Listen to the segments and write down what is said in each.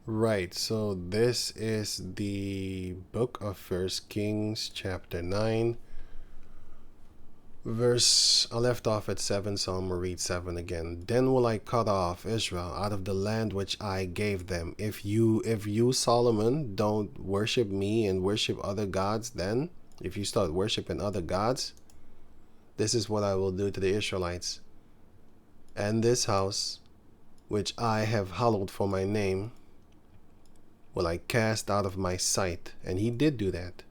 Right, so this is the book of First Kings, chapter 9, verse. I left off at 7, so I'm gonna read 7 again. Then will I cut off Israel out of the land which I gave them. If you, Solomon, don't worship me and worship other gods, then if you start worshiping other gods, this is what I will do to the Israelites. And this house, which I have hallowed for my name, will I cast out of my sight. And he did do that.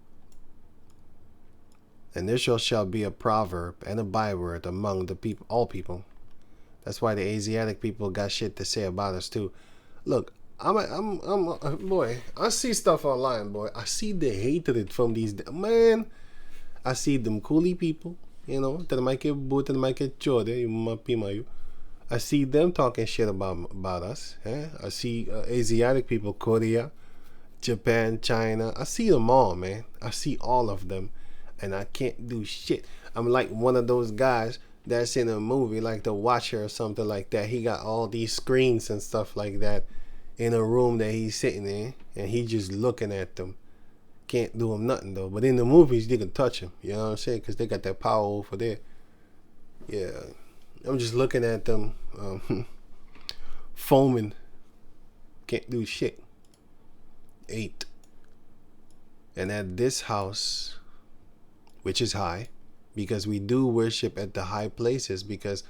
And Israel shall be a proverb and a byword among the people, all people. That's why the Asiatic people got shit to say about us too. Look, boy, I see stuff online, boy. I see the hatred from these, man. I see them coolie people, that might get boot and might get chode, you. I see them talking shit about us. I see Asiatic people, Korea, Japan, China. I see them all, man. I see all of them, and I can't do shit. I'm like one of those guys that's in a movie like The Watcher or something like that. He got all these screens and stuff like that in a room that he's sitting in, and he just looking at them. Can't do him nothing though. But in the movies, you can touch him. You know what I'm saying? Because they got that power over there. Yeah, I'm just looking at them, foaming. Can't do shit. 8. And at this house, which is high, because we do worship at the high places, because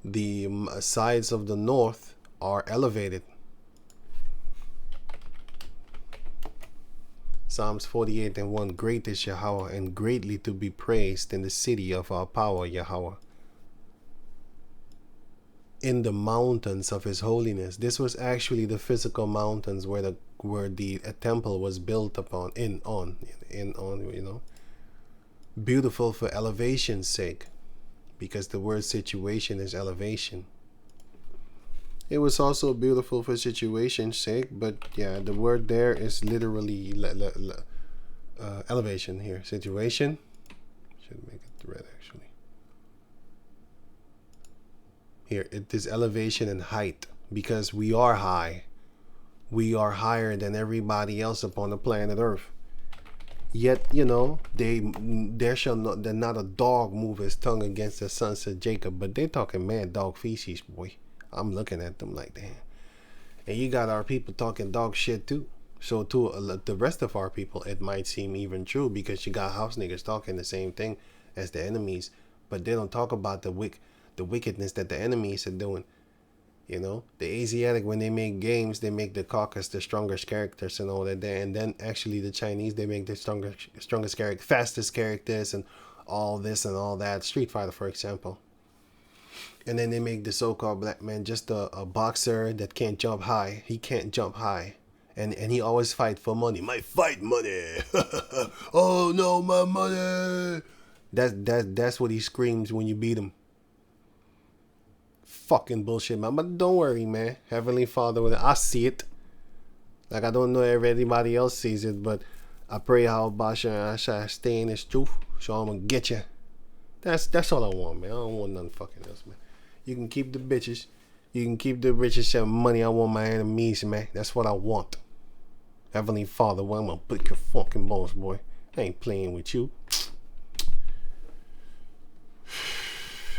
the sides of the north are elevated. Psalms 48 and 1. Great is Yahweh, and greatly to be praised in the city of our power, Yahweh. In the mountains of his holiness. This was actually the physical mountains where the temple was built upon, beautiful for elevation's sake, because the word situation is elevation. It was also beautiful for situation's sake, but yeah, the word there is literally elevation here. Situation should make it red actually. Here, it is elevation and height, because we are high. We are higher than everybody else upon the planet Earth. Yet, there shall not a dog move his tongue against the sons of Jacob. But they talking mad dog feces, boy. I'm looking at them like that. And you got our people talking dog shit too. So to the rest of our people, it might seem even true, because you got house niggas talking the same thing as the enemies. But they don't talk about the wickedness that the enemies are doing. The Asiatic, when they make games, they make the caucus the strongest characters and all that there. And then actually the Chinese, they make the strongest character, fastest characters and all this and all that. Street Fighter, for example. And then they make the so-called black man just a boxer that can't jump high. He can't jump high. And he always fight for money. My fight money. Oh no, my money. That's what he screams when you beat him. Fucking bullshit, man. But don't worry, man. Heavenly Father, I see it. Like, I don't know if anybody else sees it, but I pray how Basha and I shall stay in this truth, so I'm gonna get you. That's all I want, man. I don't want nothing fucking else, man. You can keep the bitches. You can keep the riches and money. I want my enemies, man. That's what I want. Heavenly Father, well, I'm gonna put your fucking balls, boy. I ain't playing with you.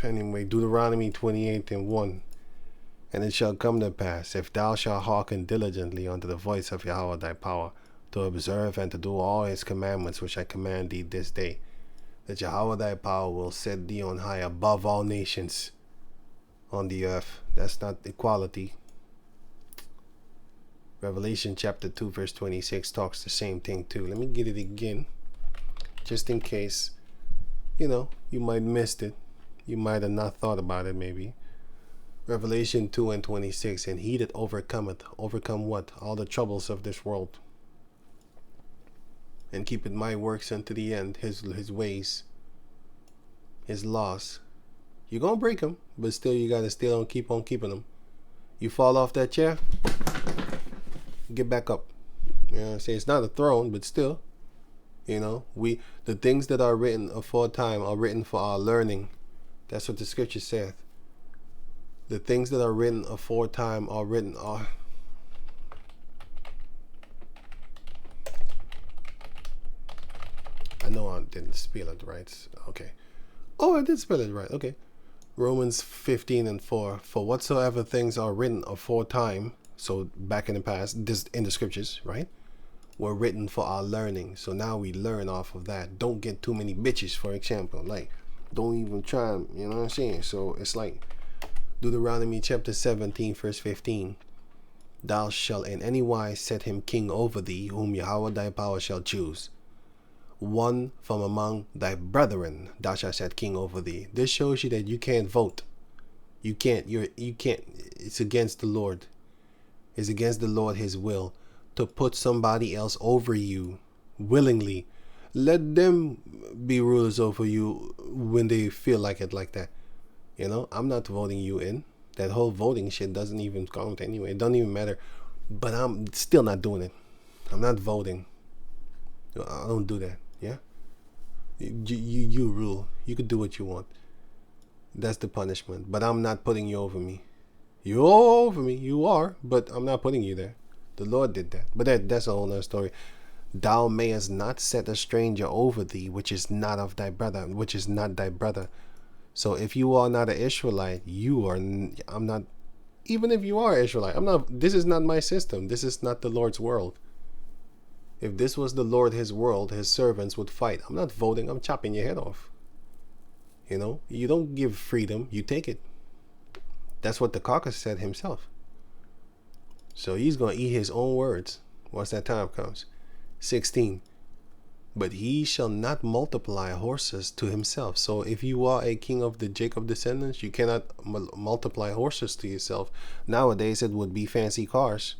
Anyway, Deuteronomy 28 and 1. And it shall come to pass, if thou shalt hearken diligently unto the voice of Yahweh thy power, to observe and to do all his commandments which I command thee this day, that Yahweh thy power will set thee on high above all nations on the earth. That's not equality. Revelation chapter 2 verse 26 talks the same thing too. Let me get it again, just in case, you might have missed it. You might have not thought about it, maybe. Revelation 2 and 26. And he that overcometh, overcome what? All the troubles of this world. And keepeth my works unto the end, his ways, his laws. You're going to break them, but still you got to still keep on keeping them. You fall off that chair, get back up. You know what I'm saying? It's not a throne, but still, the things that are written aforetime are written for our learning. That's what the scripture saith. The things that are written aforetime are written. didn't spell it right. Okay. Oh, I did spell it right. Okay. Romans 15:4. For whatsoever things are written aforetime, so back in the past, this in the scriptures, right, were written for our learning. So now we learn off of that. Don't get too many bitches, for example. Like, don't even try, you know what I'm saying? So it's like Deuteronomy chapter 17, verse 15. Thou shalt in any wise set him king over thee, whom Yahweh thy power shall choose. One from among thy brethren thou shalt set king over thee. This shows you that you can't vote. You can't. It's against the Lord. It's against the Lord, his will, to put somebody else over you willingly. Let them be rulers over you when they feel like it, like that. You know, I'm not voting you in. That whole voting shit doesn't even count anyway. It doesn't even matter. But I'm still not doing it. I'm not voting. I don't do that. Yeah, you rule. You could do what you want. That's the punishment. But I'm not putting you over me. You're over me. You are, but I'm not putting you there. The Lord did that. But that's a whole other story. Thou mayest not set a stranger over thee, which is not of thy brother, which is not thy brother. So if you are not an Israelite, I'm not. Even if you are Israelite, I'm not. This is not my system. This is not the Lord's world. If this was the Lord, his world, his servants would fight. I'm not voting. I'm chopping your head off. You know, you don't give freedom, you take it. That's what the caucus said himself. So he's going to eat his own words once that time comes. 16. But he shall not multiply horses to himself. So if you are a king of the Jacob descendants, you cannot multiply horses to yourself. Nowadays, it would be fancy cars.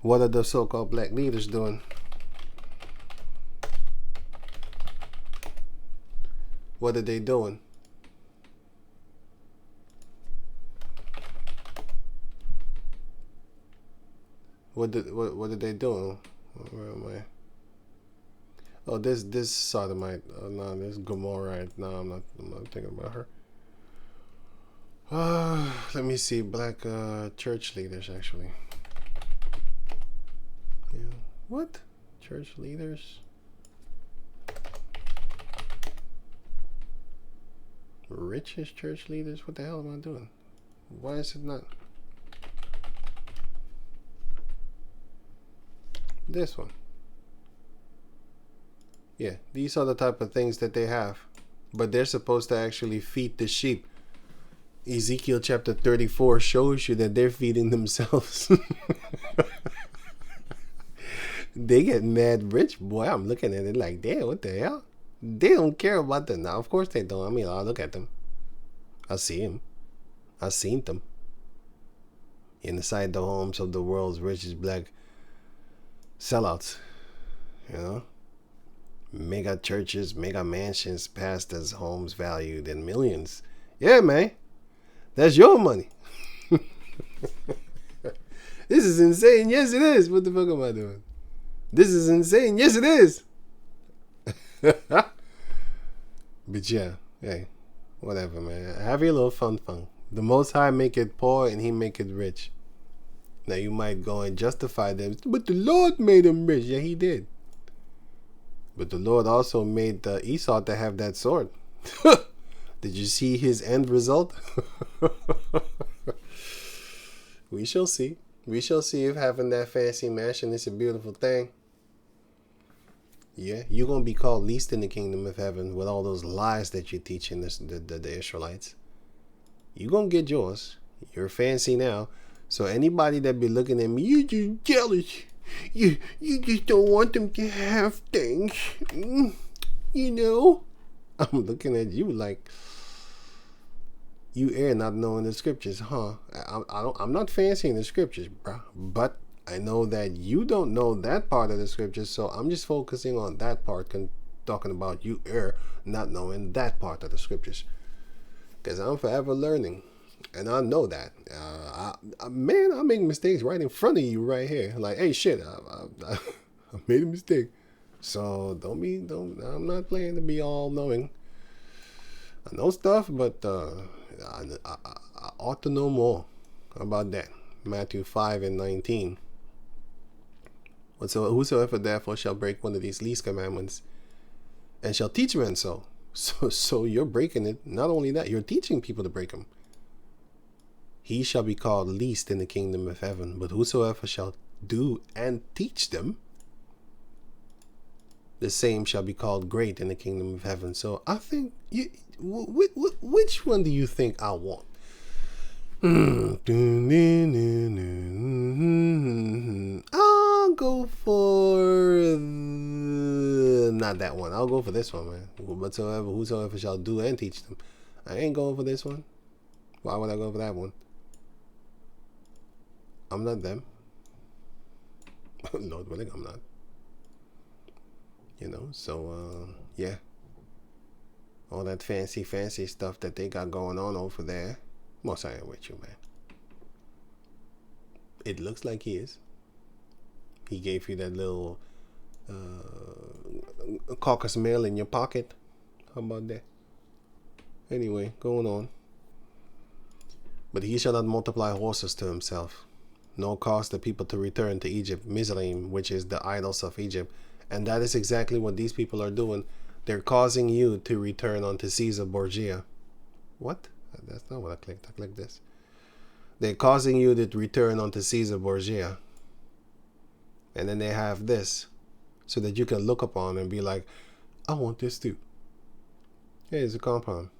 What are the so-called black leaders doing? What are they doing? What are they doing? Where am I? Oh, this sodomite. No, this Gomorrahite. No, I'm not thinking about her. Let me see. Black church leaders, actually. Yeah. What? Church leaders? Richest church leaders? What the hell am I doing? Why is it not? This one. Yeah, these are the type of things that they have. But they're supposed to actually feed the sheep. Ezekiel chapter 34 shows you that they're feeding themselves. They get mad rich, boy. I'm looking at it like, damn, what the hell? They don't care about them now. Of course they don't. I mean, I'll look at them. I see them. I've seen them. Inside the homes of the world's richest black sellouts. You know? Mega churches, mega mansions, pastors' homes valued in millions. Yeah, man. That's your money. This is insane. Yes, it is. What the fuck am I doing? This is insane. Yes, it is. But yeah, hey, whatever, man. Have your little fun. The Most High make it poor and he make it rich. Now you might go and justify them, but the Lord made him rich. Yeah, he did. But the Lord also made Esau to have that sword. Did you see his end result? We shall see. We shall see if having that fancy mansion is a beautiful thing. Yeah, you're going to be called least in the kingdom of heaven with all those lies that you're teaching the Israelites. You're going to get yours. You're fancy now. So anybody that be looking at me, you just jealous. You just don't want them to have things. You know? I'm looking at you like, you err not knowing the scriptures, huh? I'm not fancying the scriptures, bro. But I know that you don't know that part of the scriptures, so I'm just focusing on that part, talking about you err not knowing that part of the scriptures. Because I'm forever learning, and I know that. Man, I make mistakes right in front of you right here. Like, hey, shit, I made a mistake. So I'm not playing to be all knowing. I know stuff, but I ought to know more about that. Matthew 5:19. Whosoever therefore shall break one of these least commandments and shall teach men so. So you're breaking it. Not only that, you're teaching people to break them. He shall be called least in the kingdom of heaven, but whosoever shall do and teach them, the same shall be called great in the kingdom of heaven. So I think, which one do you think I want? I'll go for not that one. I'll go for this one, man. Whosoever shall do and teach them. I ain't going for this one. Why would I go for that one? I'm not them. Lord willing, I'm not. You know, so yeah. All that fancy stuff that they got going on over there. Most I ain't with you, man. It looks like he is. He gave you that little caucus mail in your pocket. How about that? Anyway, going on. But he shall not multiply horses to himself, nor cause the people to return to Egypt, Mizraim, which is the idols of Egypt. And that is exactly what these people are doing. They're causing you to return unto Caesar Borgia. What? That's not what I clicked. I clicked this. They're causing you to return unto Caesar Borgia. And then they have this, so that you can look upon and be like, I want this too. Hey, it's a compound.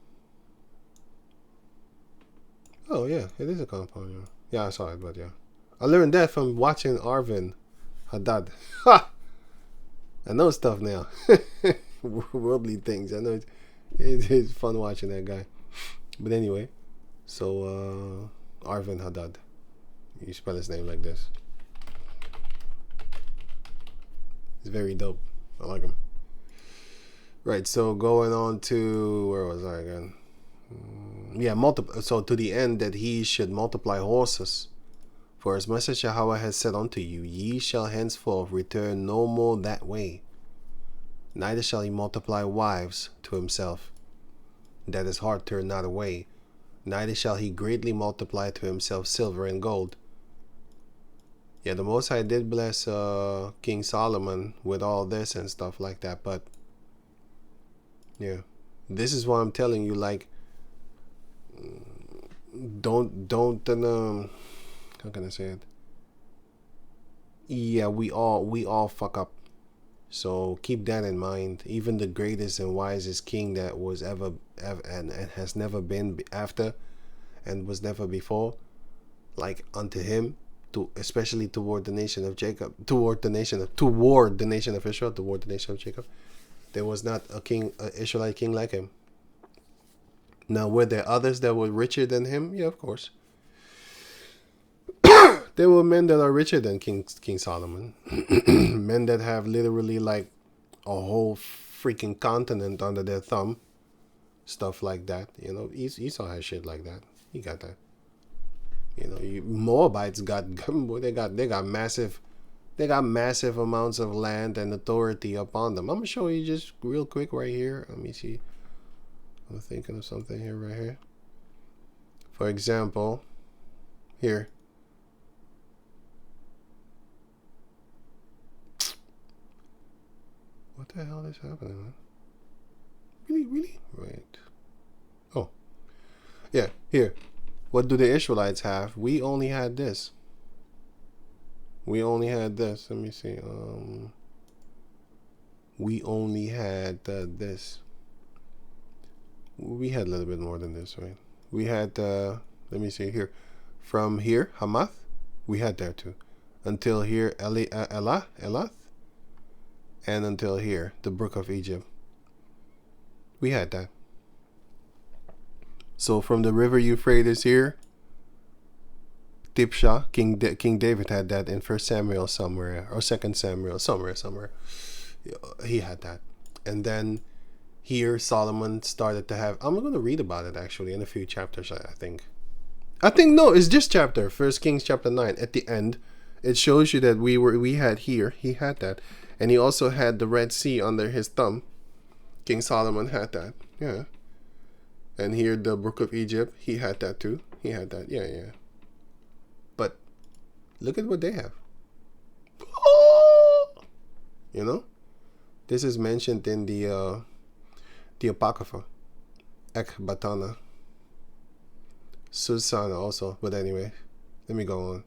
Oh yeah, it is a compound. Yeah, I saw it, but yeah. I learned that from watching Arvin Haddad. Ha! I know stuff now. Worldly things. I know it's fun watching that guy. But anyway, so Arvin Haddad. You spell his name like this. He's very dope. I like him. Right, so going on to, where was I again? Yeah, so to the end that he should multiply horses. For as much as Yahweh has said unto you, ye shall henceforth return no more that way. Neither shall he multiply wives to himself, that his heart turn not away. Neither shall he greatly multiply to himself silver and gold. Yeah, the Most High did bless King Solomon with all this and stuff like that, but yeah, this is why I'm telling you, like, don't how can I say it? Yeah, we all fuck up. So keep that in mind. Even the greatest and wisest king that was ever and has never been after and was never before, like unto him, especially toward the nation of Jacob, toward the nation of Israel, toward the nation of Jacob, there was not a king, an Israelite king like him. Now, were there others that were richer than him? Yeah, of course. There were men that are richer than King Solomon. Men that have literally like a whole freaking continent under their thumb. Stuff like that. You know, Esau has shit like that. He got that. You know, Moabites got they got massive amounts of land and authority upon them. I'm gonna show you just real quick right here. Let me see. I'm thinking of something here right here. For example, here. What the hell is happening, man? Really? Right. Oh. Yeah, here. What do the Israelites have? We only had this. Let me see. We only had this. We had a little bit more than this, right? We had, let me see here. From here, Hamath, we had there too. Until here, Elath. And until here, the brook of Egypt. We had that. So from the river Euphrates here, Tipsha, King David had that in 1 Samuel somewhere, or 2 Samuel, somewhere. He had that. And then here, Solomon started to have, I'm going to read about it actually in a few chapters, I think. No, it's just chapter, 1 Kings chapter 9. At the end, it shows you that he had that. And he also had the Red Sea under his thumb. King Solomon had that, yeah. And here, the Brook of Egypt, he had that too. He had that, yeah. But look at what they have. You know? This is mentioned in the Apocrypha, Ekbatana, Susana also. But anyway, let me go on.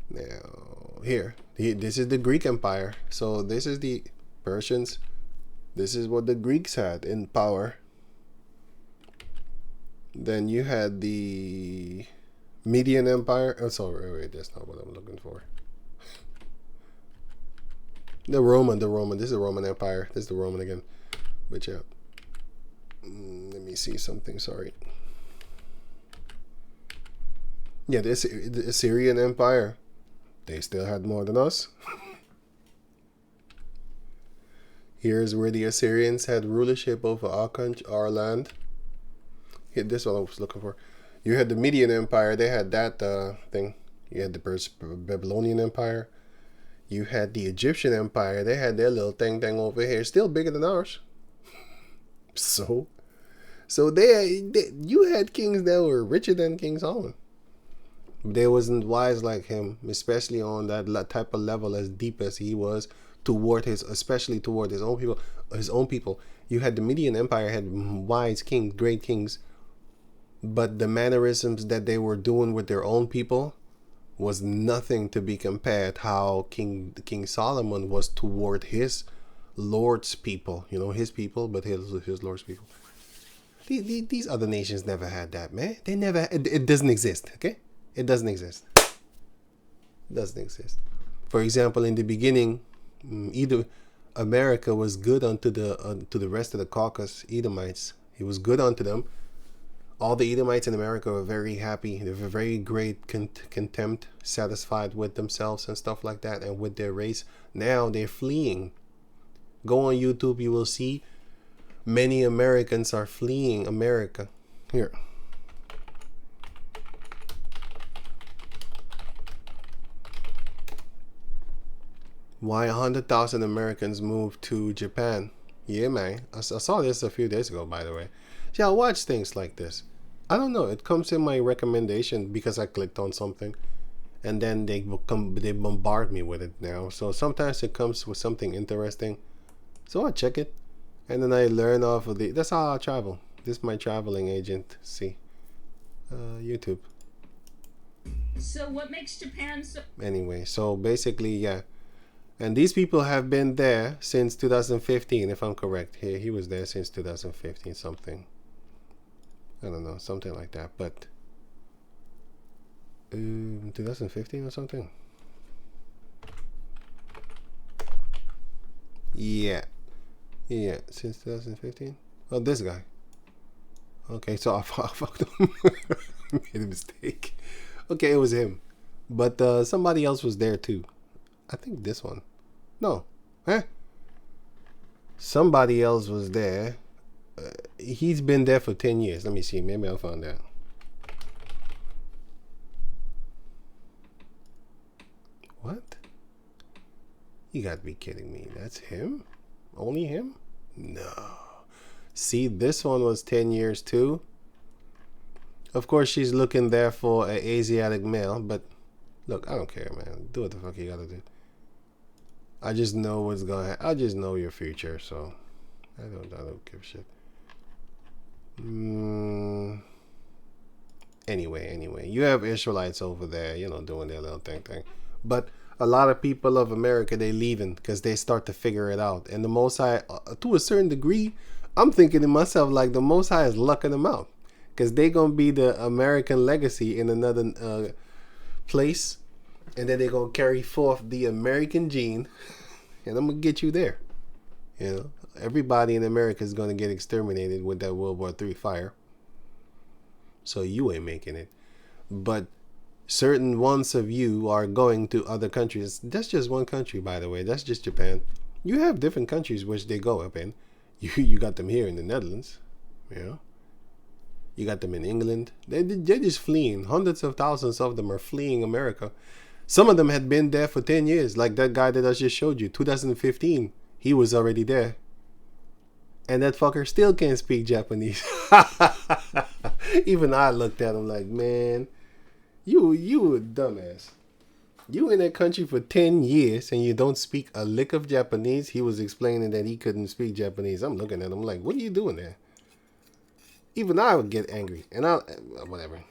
Now here, this is the Greek Empire. So this is the Persians. This is what the Greeks had in power. Then you had the Median Empire. Oh, sorry, wait, that's not what I'm looking for. The Roman. This is the Roman Empire. This is the Roman again. But yeah. Let me see something, sorry. Yeah, the Assyrian Empire. They still had more than us. Here's where the Assyrians had rulership over our land. Here, this is what I was looking for. You had the Median Empire. They had that thing. You had the Babylonian Empire. You had the Egyptian Empire. They had their little thing over here. Still bigger than ours. So you had kings that were richer than King Solomon. They wasn't wise like him, especially on that type of level as deep as he was especially toward his own people. You had the Median Empire had wise kings, great kings, but the mannerisms that they were doing with their own people was nothing to be compared how King Solomon was toward his Lord's people. His people, but his Lord's people. These other nations never had that, man. They never. It doesn't exist. Okay, it doesn't exist. It doesn't exist. For example, in the beginning, either America was good unto the rest of the caucus Edomites. He was good unto them. All the Edomites in America were very happy. They were very great contempt, satisfied with themselves and stuff like that, and with their race. Now they're fleeing. Go on YouTube, you will see many Americans are fleeing America. Here. Why 100,000 Americans moved to Japan? Yeah, man. I saw this a few days ago, by the way. Yeah, I watch things like this. I don't know. It comes in my recommendation because I clicked on something. And then they bombard me with it now. So sometimes it comes with something interesting. So I check it. And then I learn off of that's how I travel. This is my traveling agent. See. YouTube. So what makes Japan so... Anyway, so basically, yeah. And these people have been there since 2015, if I'm correct. He was there since 2015, something. I don't know, something like that. But 2015 or something. Yeah, since 2015. Oh, this guy. Okay, so I fucked him. Made a mistake. Okay, it was him, but somebody else was there too. I think this one. No. Somebody else was there. He's been there for 10 years. Let me see. Maybe I'll find out. What? You got to be kidding me. That's him? Only him? No. See, this one was 10 years too. Of course, she's looking there for an Asiatic male, but look, I don't care, man. Do what the fuck you gotta do. I just know what's gonna happen. I just know your future, so I don't give a shit. Anyway, you have Israelites over there, doing their little thing. But a lot of people of America, they leaving because they start to figure it out. And the Most High, to a certain degree, I'm thinking to myself, like, the Most High is lucking them out. Because they're going to be the American legacy in another place. And then they're going to carry forth the American gene. And I'm going to get you there. Everybody in America is going to get exterminated with that World War III fire. So you ain't making it. But certain ones of you are going to other countries. That's just one country, by the way. That's just Japan. You have different countries which they go up in. You got them here in the Netherlands. You got them in England. They're just fleeing. Hundreds of thousands of them are fleeing America. Some of them had been there for 10 years. Like that guy that I just showed you. 2015. He was already there. And that fucker still can't speak Japanese. Even I looked at him like, man, you a dumbass. You in that country for 10 years and you don't speak a lick of Japanese. He was explaining that he couldn't speak Japanese. I'm looking at him like, what are you doing there? Even I would get angry. And whatever.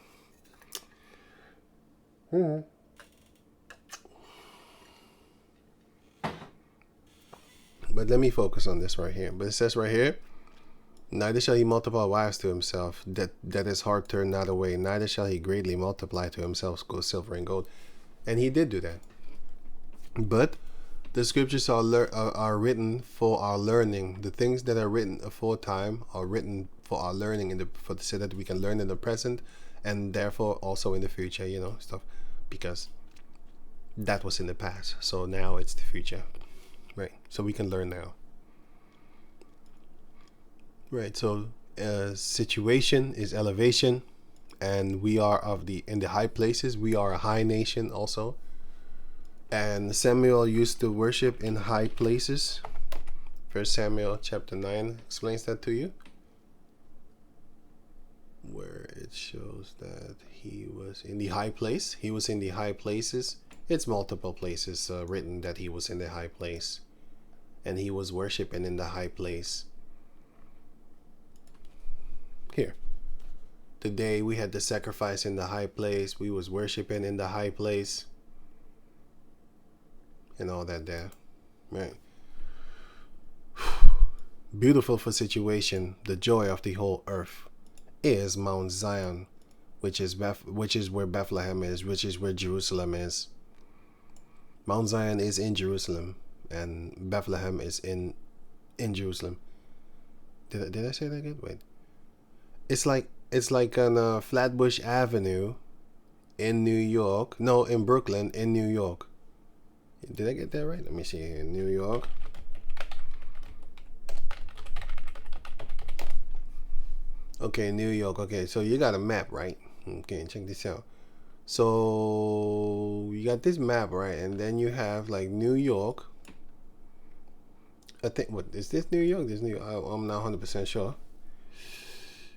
But let me focus on this right here. But it says right here, neither shall he multiply wives to himself, that his heart turn not away. Neither shall he greatly multiply to himself silver and gold. And he did do that. But the scriptures are written for our learning. The things that are written aforetime are written for our learning, so that we can learn in the present and therefore also in the future, stuff. Because that was in the past. So now it's the future. Right. So we can learn now. Right. So situation is elevation, and we are in the high places. We are a high nation also. And Samuel used to worship in high places. 1 Samuel chapter 9 explains that to you, where it shows that he was in the high place. He was in the high places. It's multiple places written that he was in the high place, and he was worshiping in the high place. Here, today we had the sacrifice in the high place. We was worshiping in the high place, and all that there, right? Beautiful for situation. The joy of the whole earth is Mount Zion, which is where Bethlehem is, which is where Jerusalem is. Mount Zion is in Jerusalem, and Bethlehem is in Jerusalem. Did I say that again? Wait. It's like on Flatbush Avenue in New York. No, in Brooklyn, in New York. Did I get that right? Let me see here. New York. Okay, New York. Okay, so you got a map, right? Okay, check this out. So you got this map, right? And then you have like New York. I think, what is this, New York? This New York. I'm not 100% sure.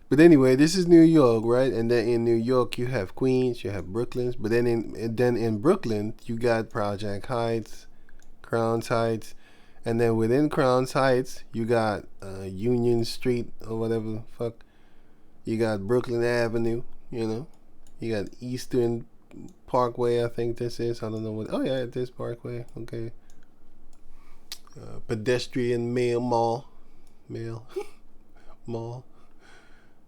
But anyway, this is New York, right? And then in New York you have Queens, you have Brooklyn. But then in Brooklyn you got Project Heights, Crowns Heights, and then within Crowns Heights you got Union Street or whatever the fuck. You got Brooklyn Avenue, You got Eastern Parkway, I think this is. I don't know what. Oh yeah, this Parkway. Okay. Pedestrian Mall. Mall.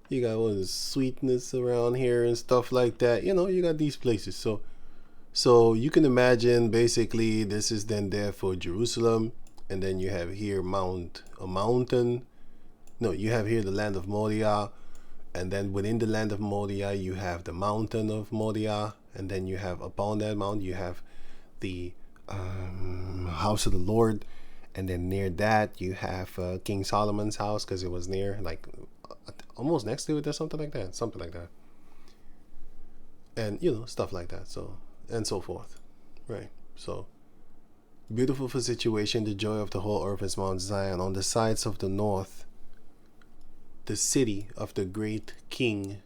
You got what is Sweetness around here and stuff like that. You got these places. So you can imagine basically this is then there for Jerusalem, and then you have here a mountain. No, you have here the land of Moriah. And then within the land of Moriah, you have the mountain of Moriah. And then you have upon that mountain, you have the house of the Lord. And then near that, you have King Solomon's house, because it was near, like, almost next to it or something like that. Something like that. And, stuff like that. So, and so forth. Right. So, beautiful for situation. The joy of the whole earth is Mount Zion. On the sides of the north, the city of the great king.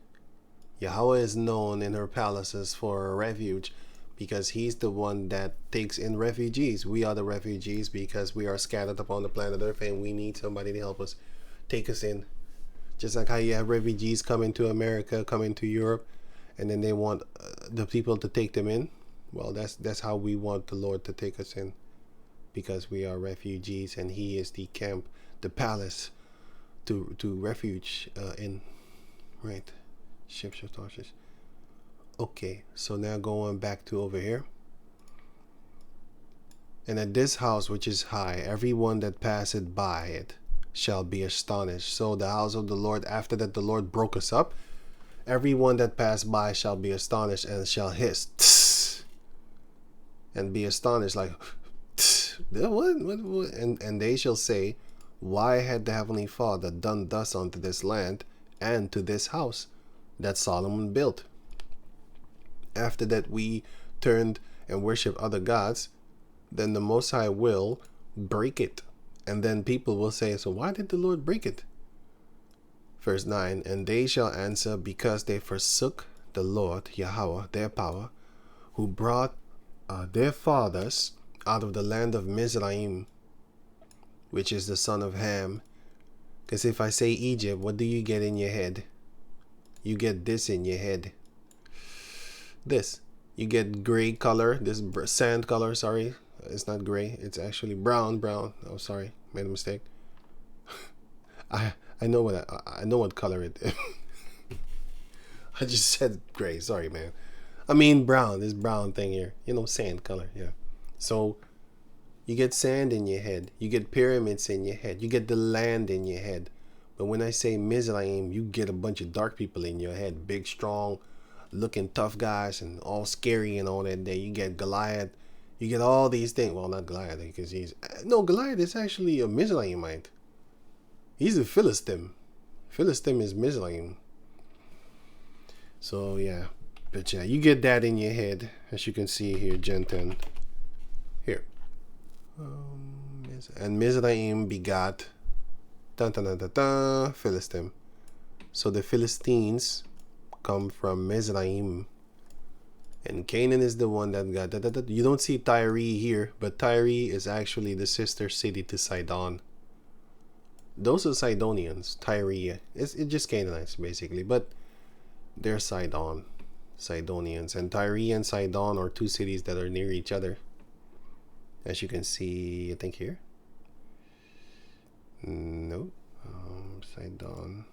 Yahweh is known in her palaces for a refuge, because he's the one that takes in refugees. We are the refugees because we are scattered upon the planet Earth, and we need somebody to help us, take us in. Just like how you have refugees coming to America, coming to Europe, and then they want the people to take them in. Well, that's how we want the Lord to take us in, because we are refugees, and he is the camp, the palace to refuge in, right? Ships of Tarshish. Okay, so now going back to over here. And at this house which is high, everyone that passeth by it shall be astonished. So the house of the Lord, after that the Lord broke us up, everyone that passed by shall be astonished and shall hiss, tss, and be astonished, like, tss, what? And they shall say, why had the Heavenly Father done thus unto this land and to this house that Solomon built? After that we turned and worship other gods, then the Most High will break it. And then people will say, so why did the Lord break it? Verse 9, and they shall answer, because they forsook the Lord, Yahweh, their power, who brought their fathers out of the land of Mizraim, which is the son of Ham. Because if I say Egypt, what do you get in your head? You get this in your head. This. You get gray color, this sand color, sorry. It's not gray, it's actually brown. Oh, sorry, made a mistake. I know what color it is. I just said gray, sorry, man. I mean brown, this brown thing here. You know, sand color, yeah. So, you get sand in your head. You get pyramids in your head. You get the land in your head. But when I say Mizraim, you get a bunch of dark people in your head. Big, strong, looking tough guys and all scary and all that. There you get Goliath. You get all these things. Well, not Goliath, because Goliath is actually a Mizraimite. He's a Philistine. Philistine is Mizraim. So, yeah. But yeah, you get that in your head. As you can see here, Gen 10. Here. And Mizraim begot Philistine. So the Philistines come from Mizraim, and Canaan is the one that got You don't see Tyre here, but Tyre is actually the sister city to Sidon. Those are Sidonians. Tyre, it's just Canaanites basically, but they're Sidonians, and Tyre and Sidon are two cities that are near each other. As you can see, I think here. No. Sidon.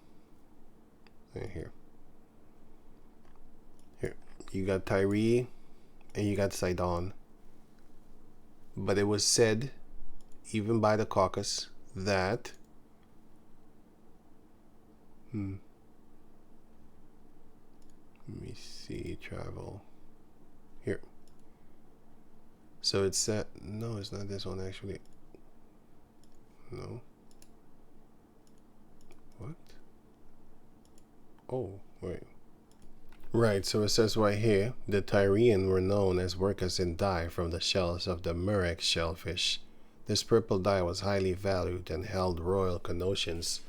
Right here. Here. You got Tyre and you got Sidon. But it was said, even by the caucus, that let me see, travel. Here. So it's that. No, it's not this one actually. No. What? Oh, wait. Right, so it says right here, the Tyrian were known as workers in dye from the shells of the murex shellfish. This purple dye was highly valued and held royal connotations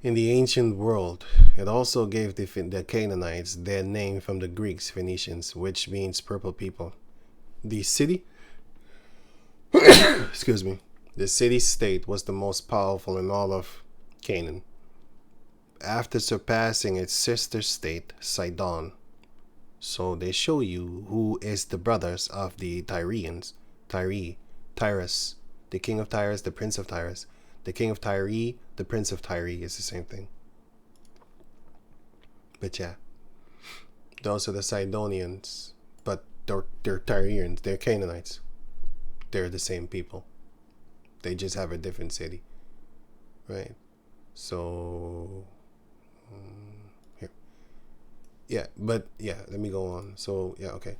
in the ancient world. It also gave the Canaanites their name from the Greeks, Phoenicians, which means purple people. The city, excuse me, the city-state was the most powerful in all of Canaan, after surpassing its sister state, Sidon. So they show you who is the brothers of the Tyrians. Tyrus, the king of Tyrus, the prince of Tyrus. The king of Tyre, the prince of Tyre is the same thing. But yeah, those are the Sidonians, but they're Tyrians, they're Canaanites. They're the same people. They just have a different city. Right? So here. Yeah, but yeah, let me go on. So yeah, okay.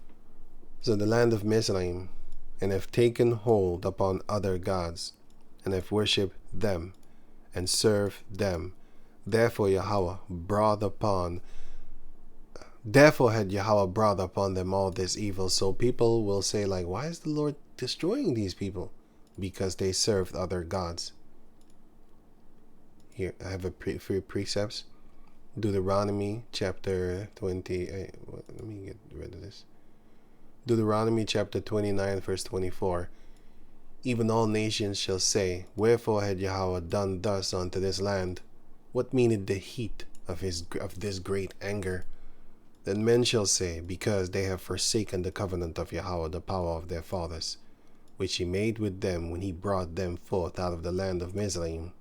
So the land of Mizraim, and have taken hold upon other gods, and have worshipped them, and served them. Therefore had Yahweh brought upon them all this evil. So people will say, like, why is the Lord destroying these people? Because they served other gods. Here, I have a few precepts. Deuteronomy chapter 20. Let me get rid of this. Deuteronomy chapter 29, verse 24. Even all nations shall say, wherefore had Yahweh done thus unto this land? What meaneth the heat of this great anger? Then men shall say, because they have forsaken the covenant of Yahweh, the power of their fathers, which he made with them when he brought them forth out of the land of Mizraim.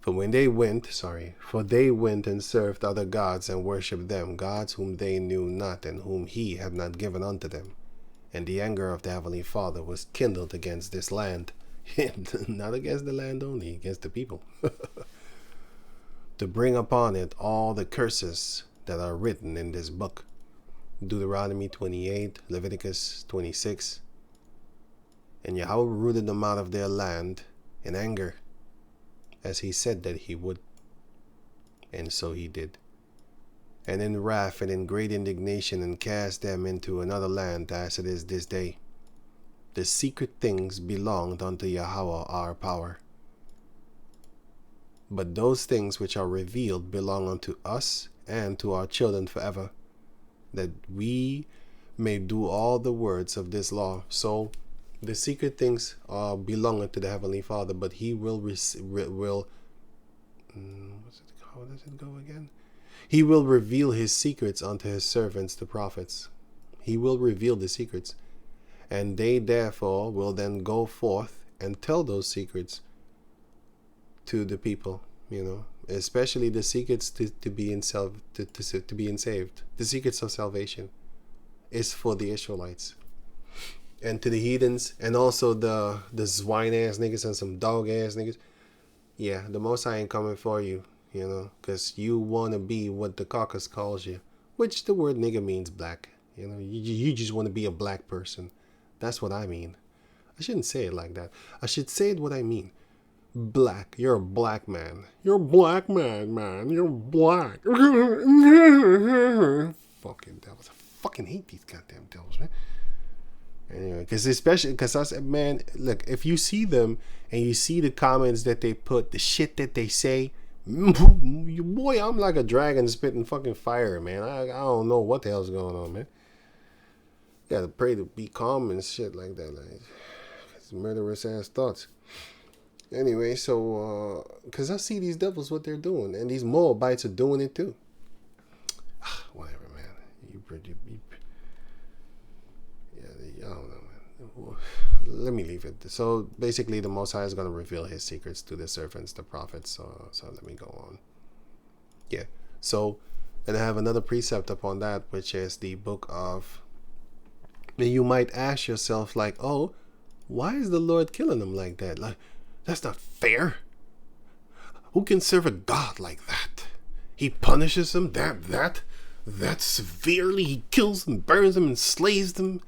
For they went and served other gods and worshipped them, gods whom they knew not and whom he had not given unto them. And the anger of the Heavenly Father was kindled against this land, not against the land only, against the people, to bring upon it all the curses that are written in this book. Deuteronomy 28, Leviticus 26. And Yahweh rooted them out of their land in anger, as he said that he would. And so he did. And in wrath and in great indignation, and cast them into another land, as it is this day. The secret things belonged unto Yahweh our power. But those things which are revealed belong unto us and to our children forever, that we may do all the words of this law. So the secret things belong unto the Heavenly Father, but He will how does it go again? He will reveal His secrets unto His servants, the prophets. He will reveal the secrets, and they therefore will then go forth and tell those secrets to the people, especially the secrets to be saved. The secrets of salvation is for the Israelites and to the heathens, and also the swine ass niggas and some dog ass niggas. Yeah, the Most High ain't coming for you, because you want to be what the caucus calls you, which the word nigga means black. You just want to be a black person. That's what I mean. I shouldn't say it like that. I should say it what I mean. Black. You're a black man. You're a black man. You're black. Fucking devils. I fucking hate these goddamn devils, man. Anyway, because I said, man, look, if you see them and you see the comments that they put, the shit that they say, boy, I'm like a dragon spitting fucking fire, man. I don't know what the hell's going on, man. You gotta pray to be calm and shit like that. Like, it's murderous ass thoughts. Anyway, so, because I see these devils, what they're doing, and these Moabites are doing it too. Whatever, man. I don't know, man. Let me leave it. So, basically, the Most High is going to reveal His secrets to the servants, the prophets. So let me go on. Yeah. So, and I have another precept upon that, which is the book of... And you might ask yourself, like, oh, why is the Lord killing them like that? Like, that's not fair. Who can serve a God like that? He punishes them that severely. He kills them, burns them, and slays them.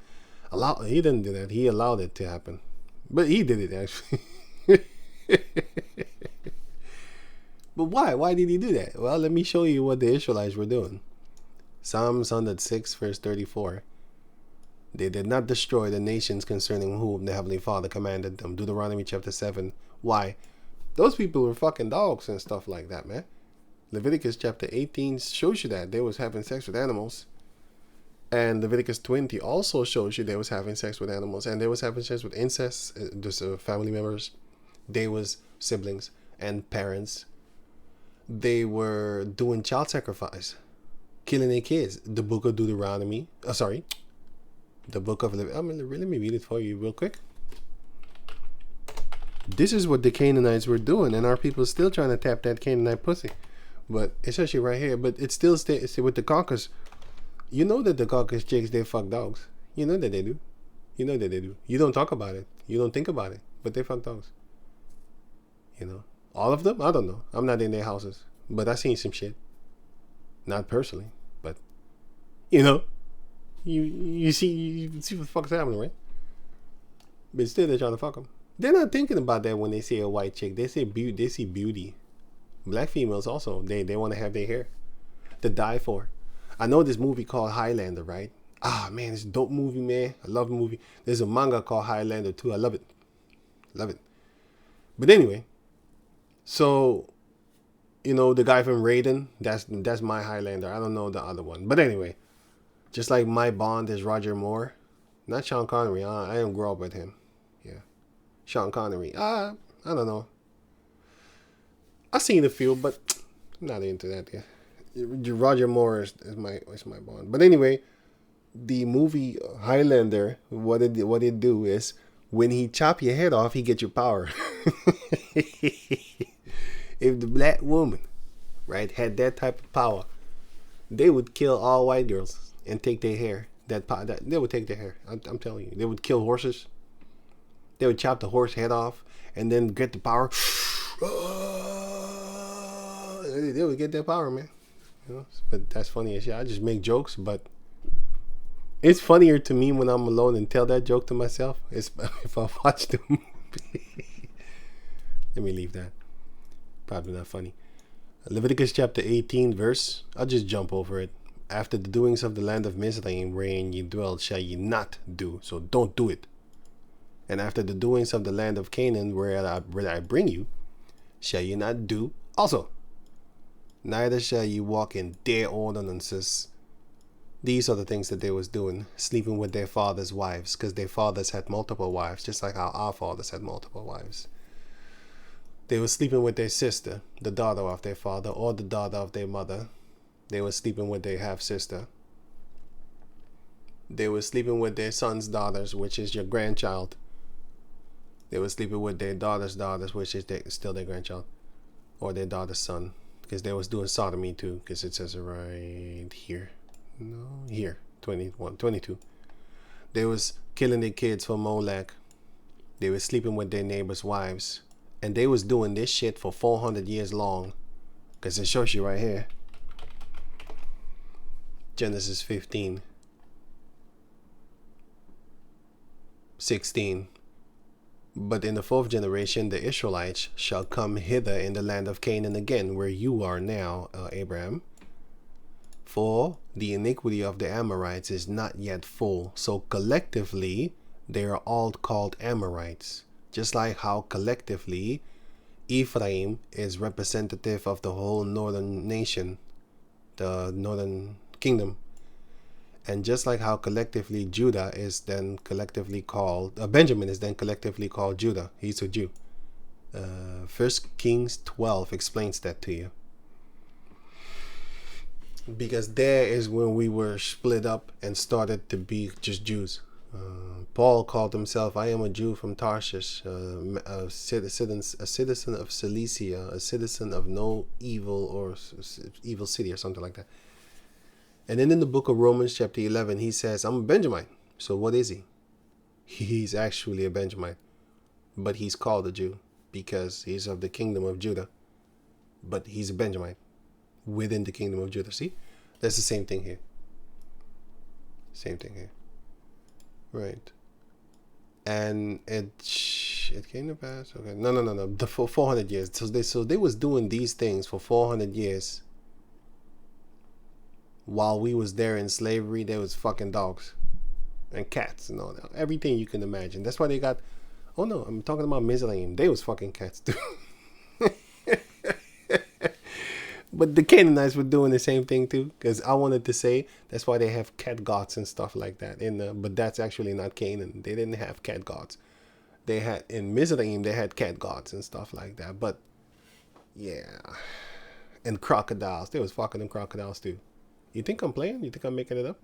He didn't do that. He allowed it to happen. But He did it, actually. But why? Why did He do that? Well, let me show you what the Israelites were doing. Psalms 106, verse 34. They did not destroy the nations concerning whom the Heavenly Father commanded them. Deuteronomy chapter 7. Why? Those people were fucking dogs and stuff like that, man. Leviticus chapter 18 shows you that they was having sex with animals. And Leviticus 20 also shows you they was having sex with animals. And they was having sex with incest, just family members. They was siblings and parents. They were doing child sacrifice. Killing their kids. The book of Deuteronomy. The book of Leviticus. Let me read it for you real quick. This is what the Canaanites were doing, and our people still trying to tap that Canaanite pussy. But it's actually right here. But it still stays with the caucus. You know that the caucus chicks, they fuck dogs. You know that they do. You don't talk about it. You don't think about it. But they fuck dogs. All of them? I don't know. I'm not in their houses. But I seen some shit. Not personally. But, You see what the fuck's happening, right? But still, they're trying to fuck them. They're not thinking about that when they see a white chick. They see beauty. Black females also, they want to have their hair to die for. I know this movie called Highlander, right? Man, it's a dope movie, man. I love the movie. There's a manga called Highlander too. I love it. But anyway, so the guy from Raiden, that's my Highlander. I don't know the other one, but anyway. Just like my Bond is Roger Moore. Not Sean Connery. I didn't grow up with him. Yeah. Sean Connery. I don't know. I've seen a few, but I'm not into that. Yeah. Roger Moore is my Bond. But anyway, the movie Highlander, what it do is when he chop your head off, he get your power. If the black woman, right, had that type of power, they would kill all white girls. And take their hair. That they would take their hair. I'm telling you. They would kill horses. They would chop the horse head off and then get the power. They would get that power, man. But that's funny as shit. I just make jokes, but it's funnier to me when I'm alone and tell that joke to myself. It's if I watch the movie. Let me leave that. Probably not funny. Leviticus chapter 18 verse. I'll just jump over it. After the doings of the land of Mizraim, wherein ye dwell, shall ye not do. So don't do it. And after the doings of the land of Canaan, where I bring you, shall ye not do also. Neither shall ye walk in their ordinances, These are the things that they was doing, sleeping with their fathers' wives, because their fathers had multiple wives, just like how our fathers had multiple wives. They were sleeping with their sister, the daughter of their father, or the daughter of their mother. They were sleeping with their half-sister. They were sleeping with their son's daughters, which is your grandchild. They were sleeping with their daughter's daughters, which is still their grandchild, or their daughter's son, because they was doing sodomy too, because it says it right here. No, here, 21, 22. They was killing their kids for Molech. They were sleeping with their neighbors' wives. And they was doing this shit for 400 years long. Because it shows you right here. Genesis 15. 16. But in the fourth generation, the Israelites shall come hither in the land of Canaan again, where you are now, Abraham. For the iniquity of the Amorites is not yet full. So collectively, they are all called Amorites. Just like how collectively, Ephraim is representative of the whole northern nation, the northern kingdom. And just like how collectively Judah is then collectively called, Benjamin is then collectively called Judah. He's a Jew. 1 Kings 12 explains that to you. Because there is when we were split up and started to be just Jews. Paul called himself, I am a Jew from Tarshish, a citizen of Cilicia, a citizen of no evil or evil city or something like that. And then in the book of Romans chapter 11, he says, I'm a Benjamite. So what is he? He's actually a Benjamite. But he's called a Jew because he's of the kingdom of Judah. But he's a Benjamite within the kingdom of Judah. See? That's the same thing here. Same thing here. Right. And it came to pass. Okay. No. The 400 years. So they was doing these things for 400 years. While we was there in slavery, there was fucking dogs and cats and all that. Everything you can imagine. That's why they got. Oh no, I'm talking about Mizraim. They was fucking cats too. But the Canaanites were doing the same thing too, because I wanted to say that's why they have cat gods and stuff like that. But that's actually not Canaan. They didn't have cat gods. They had in Mizraim they had cat gods and stuff like that. But yeah, and crocodiles. They was fucking them crocodiles too. You think I'm playing? You think I'm making it up?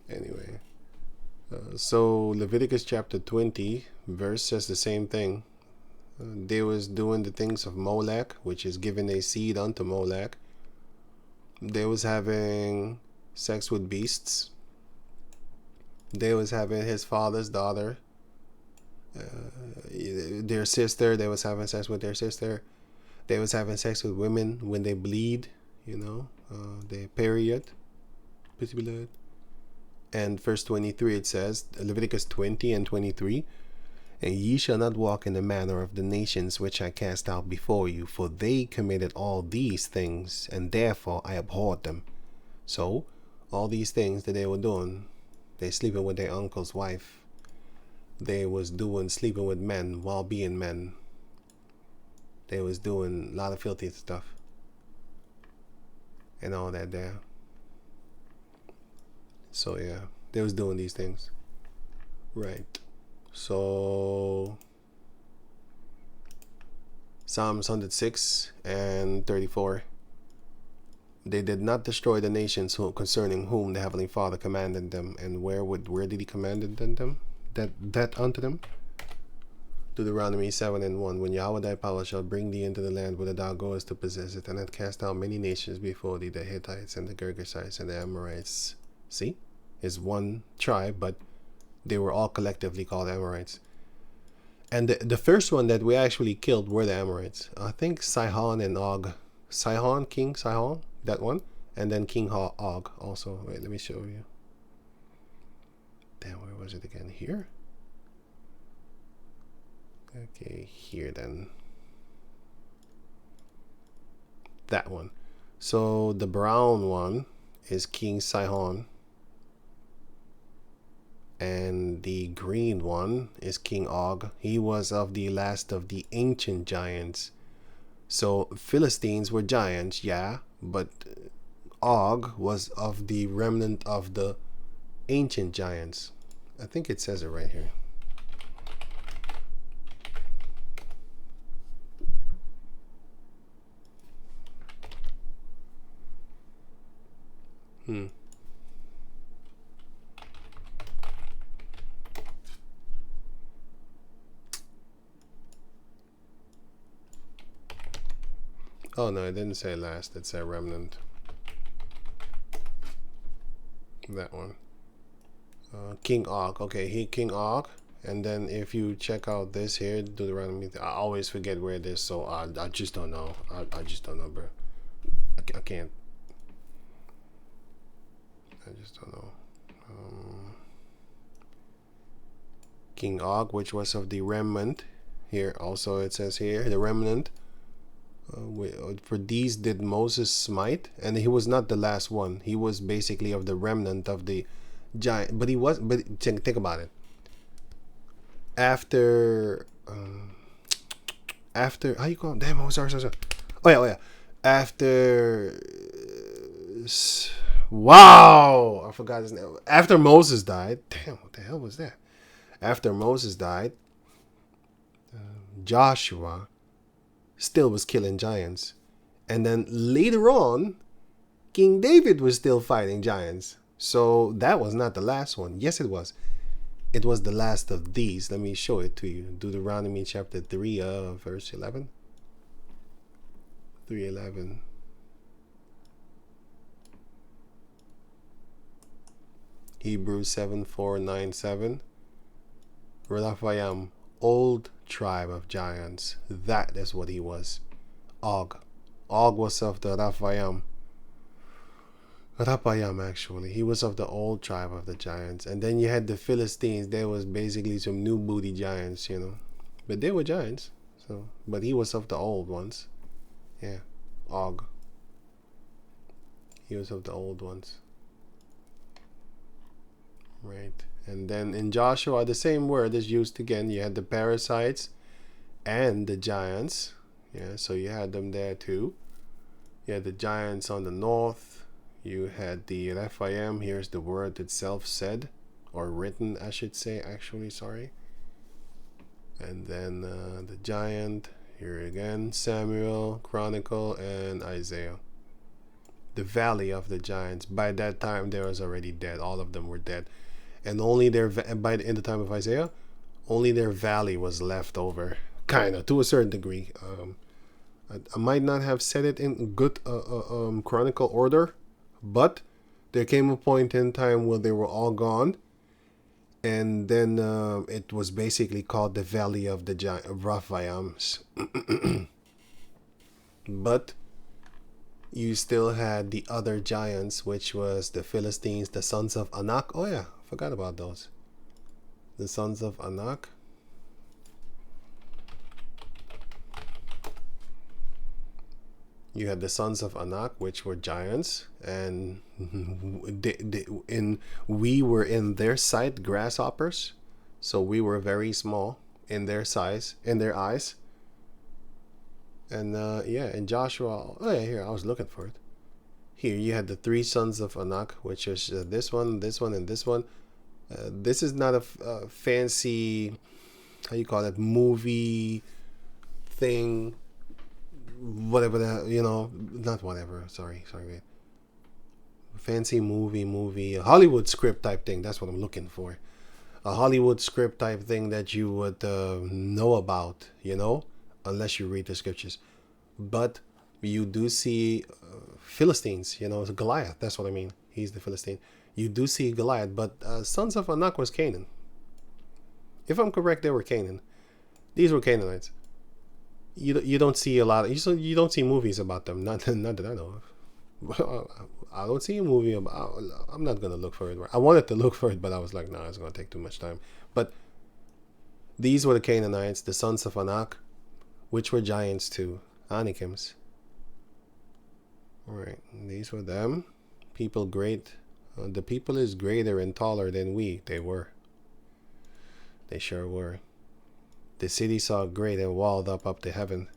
Anyway, so Leviticus chapter 20 verse says the same thing. They was doing the things of Molech, which is giving a seed unto Molech. They was having sex with beasts. They was having his father's daughter. Their sister, they was having sex with their sister. They was having sex with women when they bleed, their period, pussy blood. And verse 23, it says, Leviticus 20 and 23, and ye shall not walk in the manner of the nations which I cast out before you, for they committed all these things, and therefore I abhorred them. So, all these things that they were doing, they sleeping with their uncle's wife. They was doing sleeping with men while being men. They was doing a lot of filthy stuff. And all that there. So yeah, they was doing these things. Right. So Psalms 106 and 34. They did not destroy the nations concerning whom the Heavenly Father commanded them. And where did he command them? That unto them? Deuteronomy 7 and 1. When Yahweh thy power shall bring thee into the land whither thou goest to possess it, and hath cast out many nations before thee, the Hittites and the Girgashites and the Amorites. See? It's one tribe, but they were all collectively called Amorites. And the first one that we actually killed were the Amorites. I think Sihon and Og. King Sihon, that one. And then King Og also. Wait, let me show you. Damn, where was it again? Here? Okay, here then. That one. So the brown one is King Sihon. And the green one is King Og. He was of the last of the ancient giants. So Philistines were giants, yeah, but Og was of the remnant of the ancient giants. I think it says it right here. Oh no, it didn't say last, it said remnant. That one. King Og. Okay, King Og. And then if you check out this here, Deuteronomy, I always forget where it is, so I just don't know. I just don't know, bro. I can't. I just don't know. King Og, which was of the remnant. Here also it says here, the remnant. For these did Moses smite, and he was not the last one. He was basically of the remnant of the giant, but he was. But think about it. After how you call it? Damn, oh sorry. Oh yeah. After wow, I forgot his name. After Moses died, damn, what the hell was that? After Moses died, Joshua still was killing giants. And then later on, King David was still fighting giants. So that was not the last one. Yes, it was. It was the last of these. Let me show it to you. Deuteronomy chapter 3, verse 11. 3:11. Hebrews 7:4-9-7. Raphaim, old tribe of giants. That is what he was. Og. Og was of the Raphaim. Raphaim, actually. He was of the old tribe of the giants. And then you had the Philistines. There was basically some new booty giants, you know. But they were giants. So, but he was of the old ones. Yeah. Og. He was of the old ones. Right. And then in Joshua, the same word is used again. You had the parasites and the giants. Yeah, so you had them there too. You had the giants on the north. You had the Rephaim. Here's the word itself said, or written, I should say, actually, sorry. And then the giant. Here again, Samuel, Chronicle, and Isaiah. The valley of the giants. By that time, they was already dead. All of them were dead. And only in the time of Isaiah, only their valley was left over, kind of, to a certain degree. I might not have said it in good chronicle order, but there came a point in time where they were all gone, and then it was basically called the Valley of the Rephaims. But you still had the other giants, which was the Philistines, the sons of Anak. Oh yeah, forgot about those. The sons of Anak. You had the sons of Anak, which were giants, and we were in their sight grasshoppers, so we were very small in their size, in their eyes. And yeah, in Joshua, oh yeah, here I was looking for it. Here you had the three sons of Anak, which is this one, and this one. This is not a fancy, how you call it, movie thing, whatever that, you know, not whatever. Sorry, wait. Fancy movie, a Hollywood script type thing. That's what I'm looking for. A Hollywood script type thing that you would know about, you know, unless you read the scriptures. But you do see Philistines, you know, Goliath. That's what I mean. He's the Philistine. You do see Goliath, but sons of Anak was Canaan. If I'm correct, they were Canaan. These were Canaanites. You don't see a lot of, you don't see movies about them. Not that I know of. I don't see a movie about. I'm not gonna look for it. I wanted to look for it, but I was like, nah, it's gonna take too much time. But these were the Canaanites, the sons of Anak, which were giants too, Anakims. All right, these were them. People great. The people is greater and taller than we. They were. They sure were. The city saw great and walled up to heaven.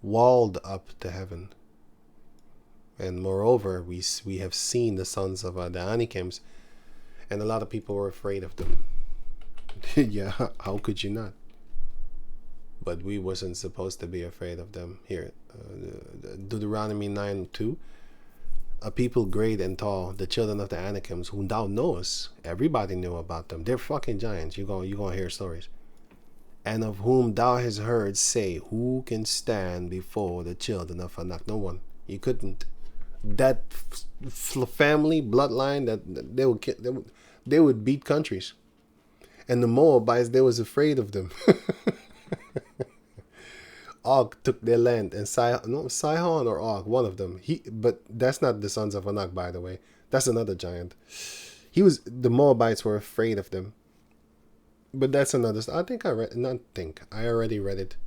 Walled up to heaven. And moreover, we have seen the sons of the Anakims, and a lot of people were afraid of them. Yeah, how could you not? But we wasn't supposed to be afraid of them. Here, Deuteronomy 9:2. A people great and tall, the children of the Anakims, whom thou knowest. Everybody knew about them. They're fucking giants. You gonna hear stories. And of whom thou hast heard say, who can stand before the children of Anak? No one. You couldn't. That family bloodline, that they would beat countries. And the Moabites, they was afraid of them. Og took their land, and Sihon or Og, one of them. But that's not the sons of Anak, by the way. That's another giant. The Moabites were afraid of them. But that's another. I already read it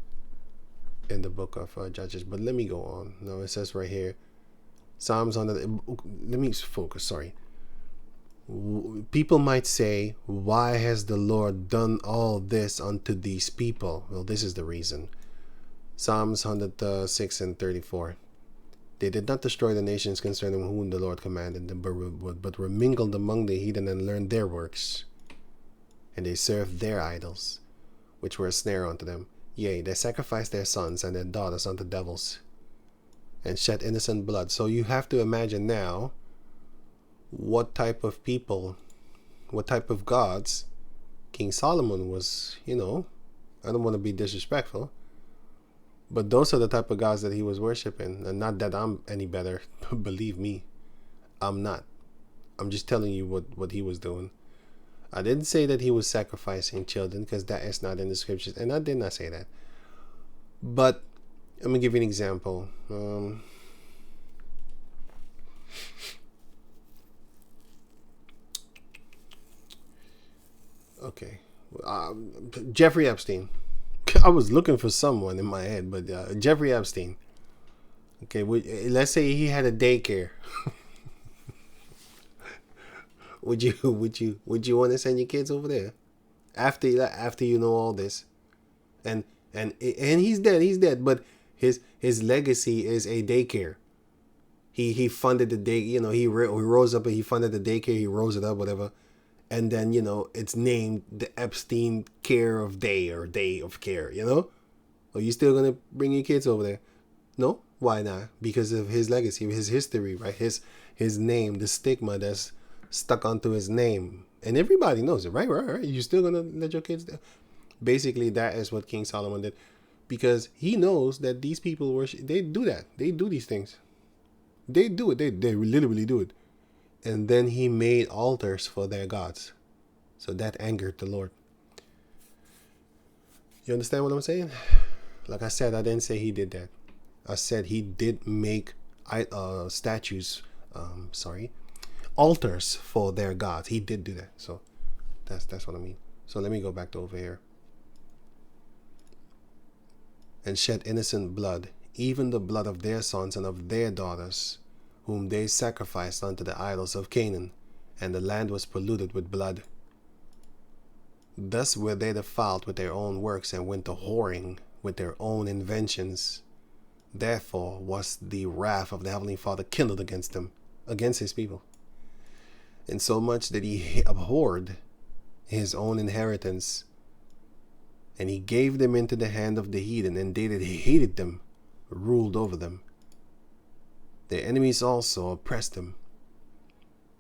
in the book of Judges. But let me go on. No, it says right here, Psalms 100. Let me focus. Sorry. People might say, why has the Lord done all this unto these people? Well, this is the reason. Psalms 106 and 34. They did not destroy the nations concerning whom the Lord commanded them, but were mingled among the heathen and learned their works. And they served their idols, which were a snare unto them. Yea, they sacrificed their sons and their daughters unto devils, and shed innocent blood. So you have to imagine now what type of people, what type of gods King Solomon was, I don't want to be disrespectful, but those are the type of gods that he was worshiping. And not that I'm any better. Believe me, I'm not. I'm just telling you what he was doing. I didn't say that he was sacrificing children, because that is not in the scriptures. And I did not say that. But I'm going to give you an example. Okay. Jeffrey Epstein. I was looking for someone in my head, but Jeffrey Epstein. Okay, let's say he had a daycare. Would you want to send your kids over there after you know all this? And he's dead, but his legacy is a daycare. He funded the day, he rose up and he funded the daycare, he rose it up, whatever. And then, it's named the Epstein Care of Day or Day of Care, Are you still going to bring your kids over there? No? Why not? Because of his legacy, his history, right? His name, the stigma that's stuck onto his name. And everybody knows it, right? Right. You still going to let your kids there? Basically, that is what King Solomon did. Because he knows that these people they do that. They do these things. They do it. They literally do it. And then he made altars for their gods. So that angered the Lord. You understand what I'm saying? Like I said, I didn't say he did that. I said he did make altars for their gods. He did do that. So that's what I mean. So let me go back to over here. And shed innocent blood, even the blood of their sons and of their daughters, whom they sacrificed unto the idols of Canaan, and the land was polluted with blood. Thus were they defiled with their own works, and went to whoring with their own inventions. Therefore was the wrath of the Heavenly Father kindled against them, against his people. And so much that he abhorred his own inheritance, and he gave them into the hand of the heathen, and they that hated them ruled over them. Their enemies also oppressed them,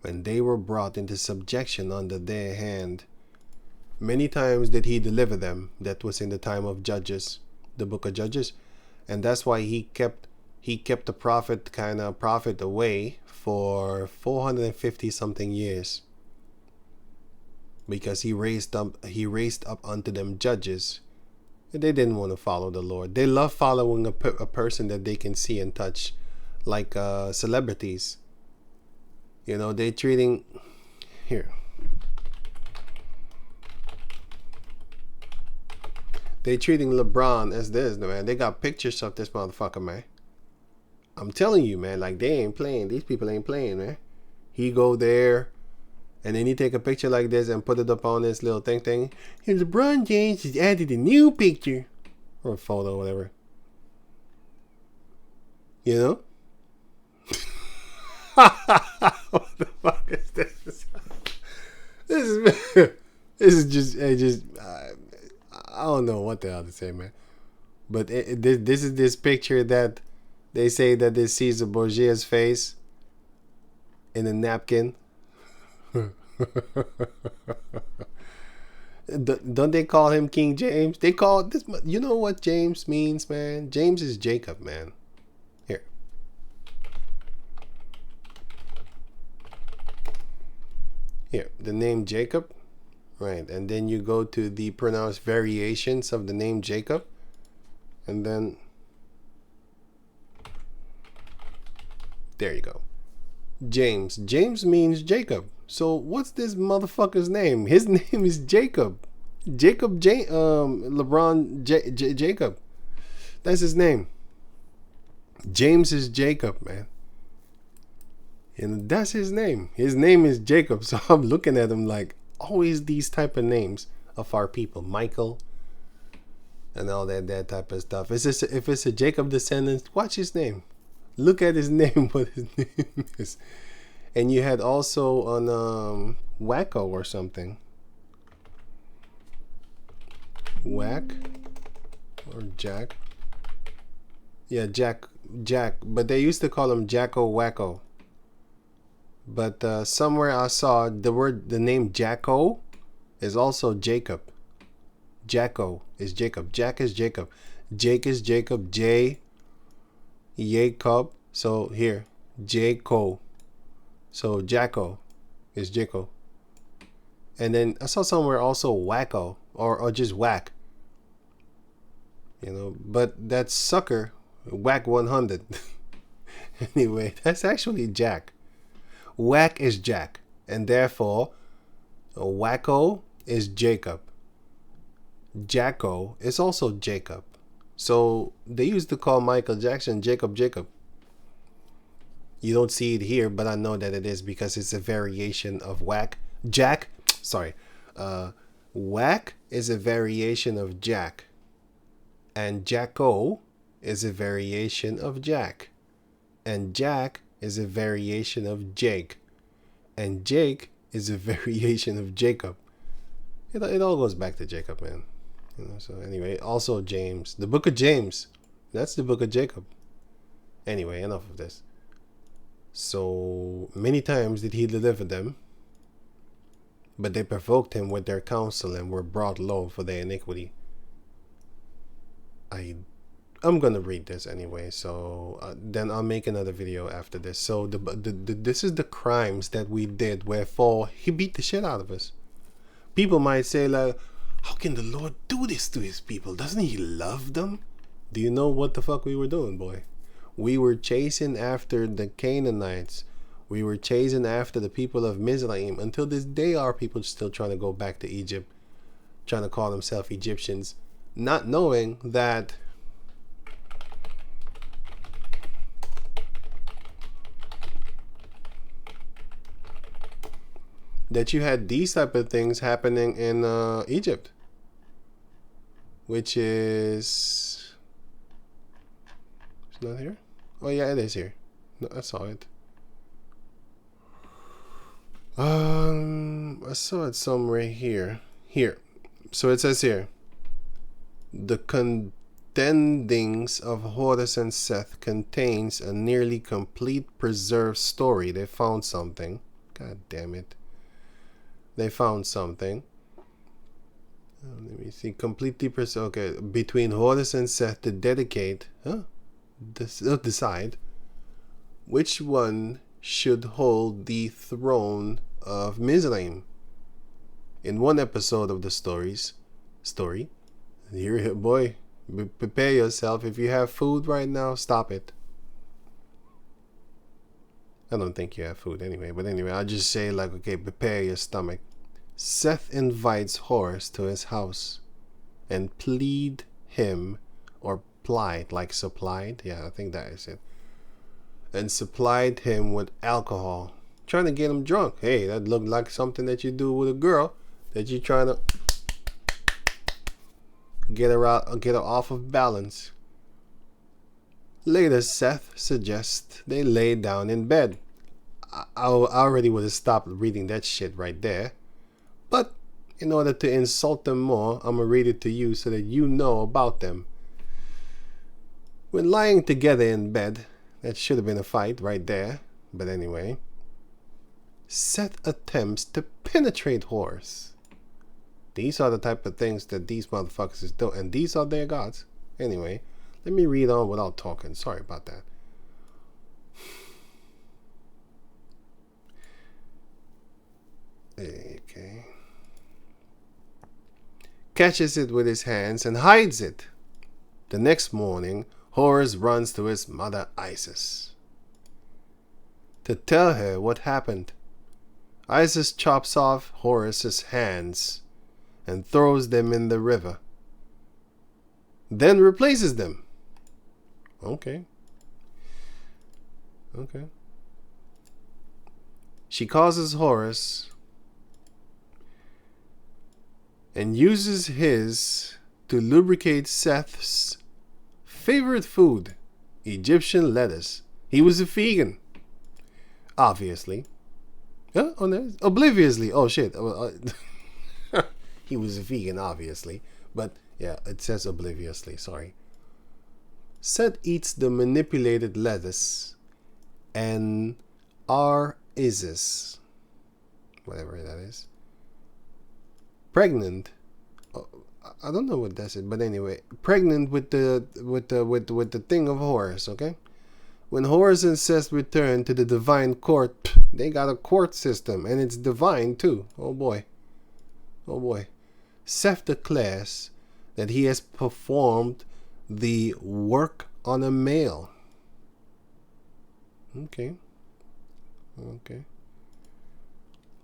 and they were brought into subjection under their hand. Many times did he deliver them. That was in the time of Judges, the book of Judges. And that's why he kept the prophet away for 450 something years. Because he raised up unto them judges. And they didn't want to follow the Lord. They love following a person that they can see and touch, like celebrities. They treating here. They treating LeBron as this, man. They got pictures of this motherfucker, man. I'm telling you, man, like they ain't playing. These people ain't playing, man. He go there, and then he take a picture like this and put it up on this little thing. Here, LeBron James has added a new picture. Or a photo, whatever. What the fuck is this? This is just I don't know what the hell to say, man. But this is this picture that they say that they sees Borgia's face in a napkin. Don't they call him King James? They call this. You know what James means, man? James is Jacob, man. Here. Here, the name Jacob. Right, and then you go to the pronounced variations of the name Jacob. And then there you go. James. James means Jacob. So what's this motherfucker's name? His name is Jacob. Jacob LeBron Jacob. That's his name. James is Jacob, man. And that's his name. His name is Jacob. So I'm looking at him like always these type of names of our people. Michael and all that type of stuff. If it's a Jacob descendant, watch his name. Look at his name, what his name is. And you had also on Wacko or something. Whack or Jack. Yeah, Jack. But they used to call him Jacko Wacko. But somewhere I saw the name Jacko is also Jacob. Jacko is Jacob. Jack is Jacob. Jake is Jacob. Jacob. So here, Jaco. So Jacko is Jaco. And then I saw somewhere also Wacko or just Whack. You know, but that sucker, Whack 100. Anyway, that's actually Jack. Whack is Jack. And therefore, Wacko is Jacob. Jacko is also Jacob. So they used to call Michael Jackson Jacob. You don't see it here, but I know that it is because it's a variation of Whack. Whack is a variation of Jack. And Jacko is a variation of Jack. And Jack is a variation of Jake. And Jake is a variation of Jacob. It all goes back to Jacob, man. You know, so anyway, also James. The book of James. That's the book of Jacob. Anyway, enough of this. So many times did he deliver them, but they provoked him with their counsel and were brought low for their iniquity. I'm gonna read this anyway, so then I'll make another video after this. So this is the crimes that we did, wherefore he beat the shit out of us. People might say like, how can the Lord do this to his people? Doesn't he love them? Do you know what the fuck we were doing, boy? We were chasing after the Canaanites. We were chasing after the people of Mizraim. Until this day, our people still trying to go back to Egypt, trying to call themselves Egyptians, not knowing that you had these type of things happening in Egypt, which is, it's not here. Oh yeah, it is here. No, I saw it. I saw it somewhere here. Here. So it says here, the contendings of Horus and Seth contains a nearly complete preserved story. They found something. God damn it. They found something. Let me see. Completely preserved. Okay. Between Horus and Seth to dedicate. Decide which one should hold the throne of Mizraim. In one episode of the story, here, boy, prepare yourself. If you have food right now, stop it. I don't think you have food anyway, but anyway, I'll just say like, okay, prepare your stomach. Seth invites Horus to his house and plead him, or plied, like supplied, yeah, I think that is it, and supplied him with alcohol, trying to get him drunk. Hey, that looked like something that you do with a girl that you're trying to get her off of balance. Later, Seth suggests they lay down in bed. I already would have stopped reading that shit right there. But in order to insult them more, I'm going to read it to you so that you know about them. When lying together in bed, that should have been a fight right there. But anyway, Seth attempts to penetrate Horus. These are the type of things that these motherfuckers do, and these are their gods. Anyway, let me read on without talking. Sorry about that. Okay. Catches it with his hands and hides it. The next morning, Horus runs to his mother Isis to tell her what happened. Isis chops off Horus's hands and throws them in the river, then replaces them. Okay. She causes Horus and uses his to lubricate Seth's favorite food, Egyptian lettuce. He was a vegan, obviously. Yeah, oh, no, obliviously. Oh shit. He was a vegan, obviously. But yeah, it says obliviously. Sorry. Seth eats the manipulated lettuce and Isis, whatever that is, pregnant. I don't know what that's it, but anyway, pregnant with the thing of Horus. Okay, when Horus and Seth return to the divine court, they got a court system, and it's divine too. Oh boy. Seth declares that he has performed the work on a male. Okay.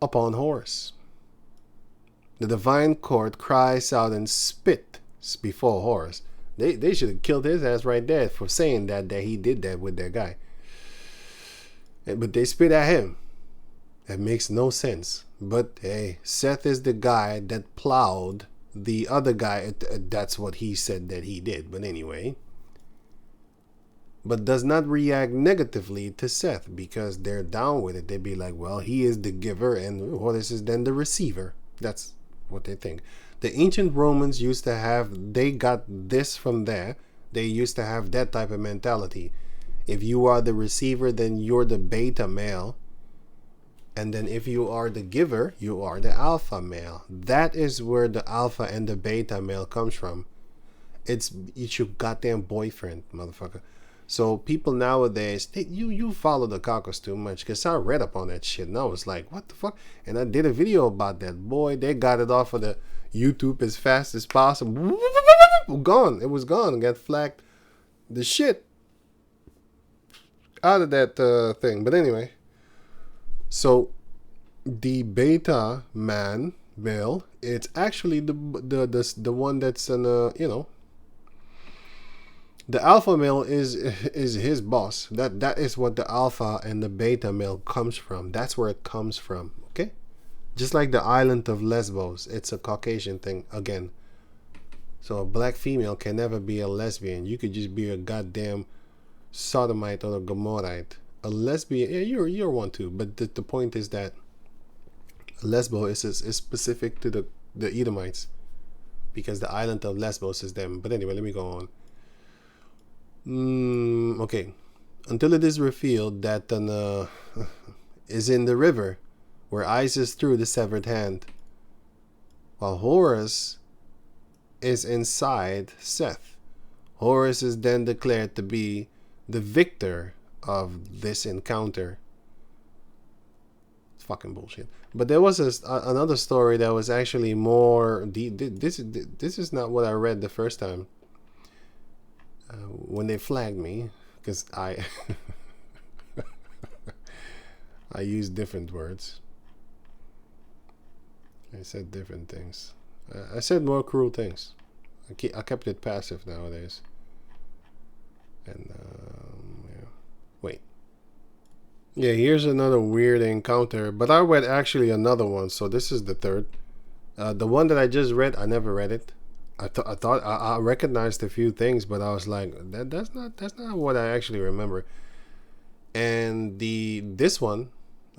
Upon Horus, the divine court cries out and spits before Horus. They should have killed his ass right there for saying that he did that with their guy. But they spit at him. That makes no sense. But hey, Seth is the guy that plowed the other guy. That's what he said that he did. But anyway. But does not react negatively to Seth because they're down with it. They'd be like, well, he is the giver and Horus is then the receiver. That's what they think. The ancient Romans used to have, they got this from there. They used to have that type of mentality. If you are the receiver, then you're the beta male. And then if you are the giver, you are the alpha male. That is where the alpha and the beta male comes from. It's your goddamn boyfriend, motherfucker. So people nowadays, you follow the caucus too much, because I read up on that shit and I was like, what the fuck? And I did a video about that. Boy, they got it off of the YouTube as fast as possible. Gone. It was gone. Got flagged the shit out of that thing. But anyway. So the beta male, it's actually the one that's an the alpha male is his boss. That is what the alpha and the beta male comes from. That's where it comes from. Okay, just like the island of Lesbos, it's a Caucasian thing again. So a black female can never be a lesbian. You could just be a goddamn sodomite or a Gomorrite. A lesbian, yeah, you're one too. But the point is that Lesbos is specific to the Edomites, because the island of Lesbos is them. But anyway, let me go on. Okay. Until it is revealed that is in the river where Isis threw the severed hand, while Horus is inside Seth. Horus is then declared to be the victor of this encounter. It's fucking bullshit. But there was another story that was actually more deep. This is not what I read the first time when they flagged me, because I I used different words. I said different things. I said more cruel things. I kept it passive nowadays. And yeah. Wait. Yeah, here's another weird encounter. But I read actually another one, so this is the third. The one that I just read, I never read it. I thought I recognized a few things, but I was like, that's not what I actually remember. And this one,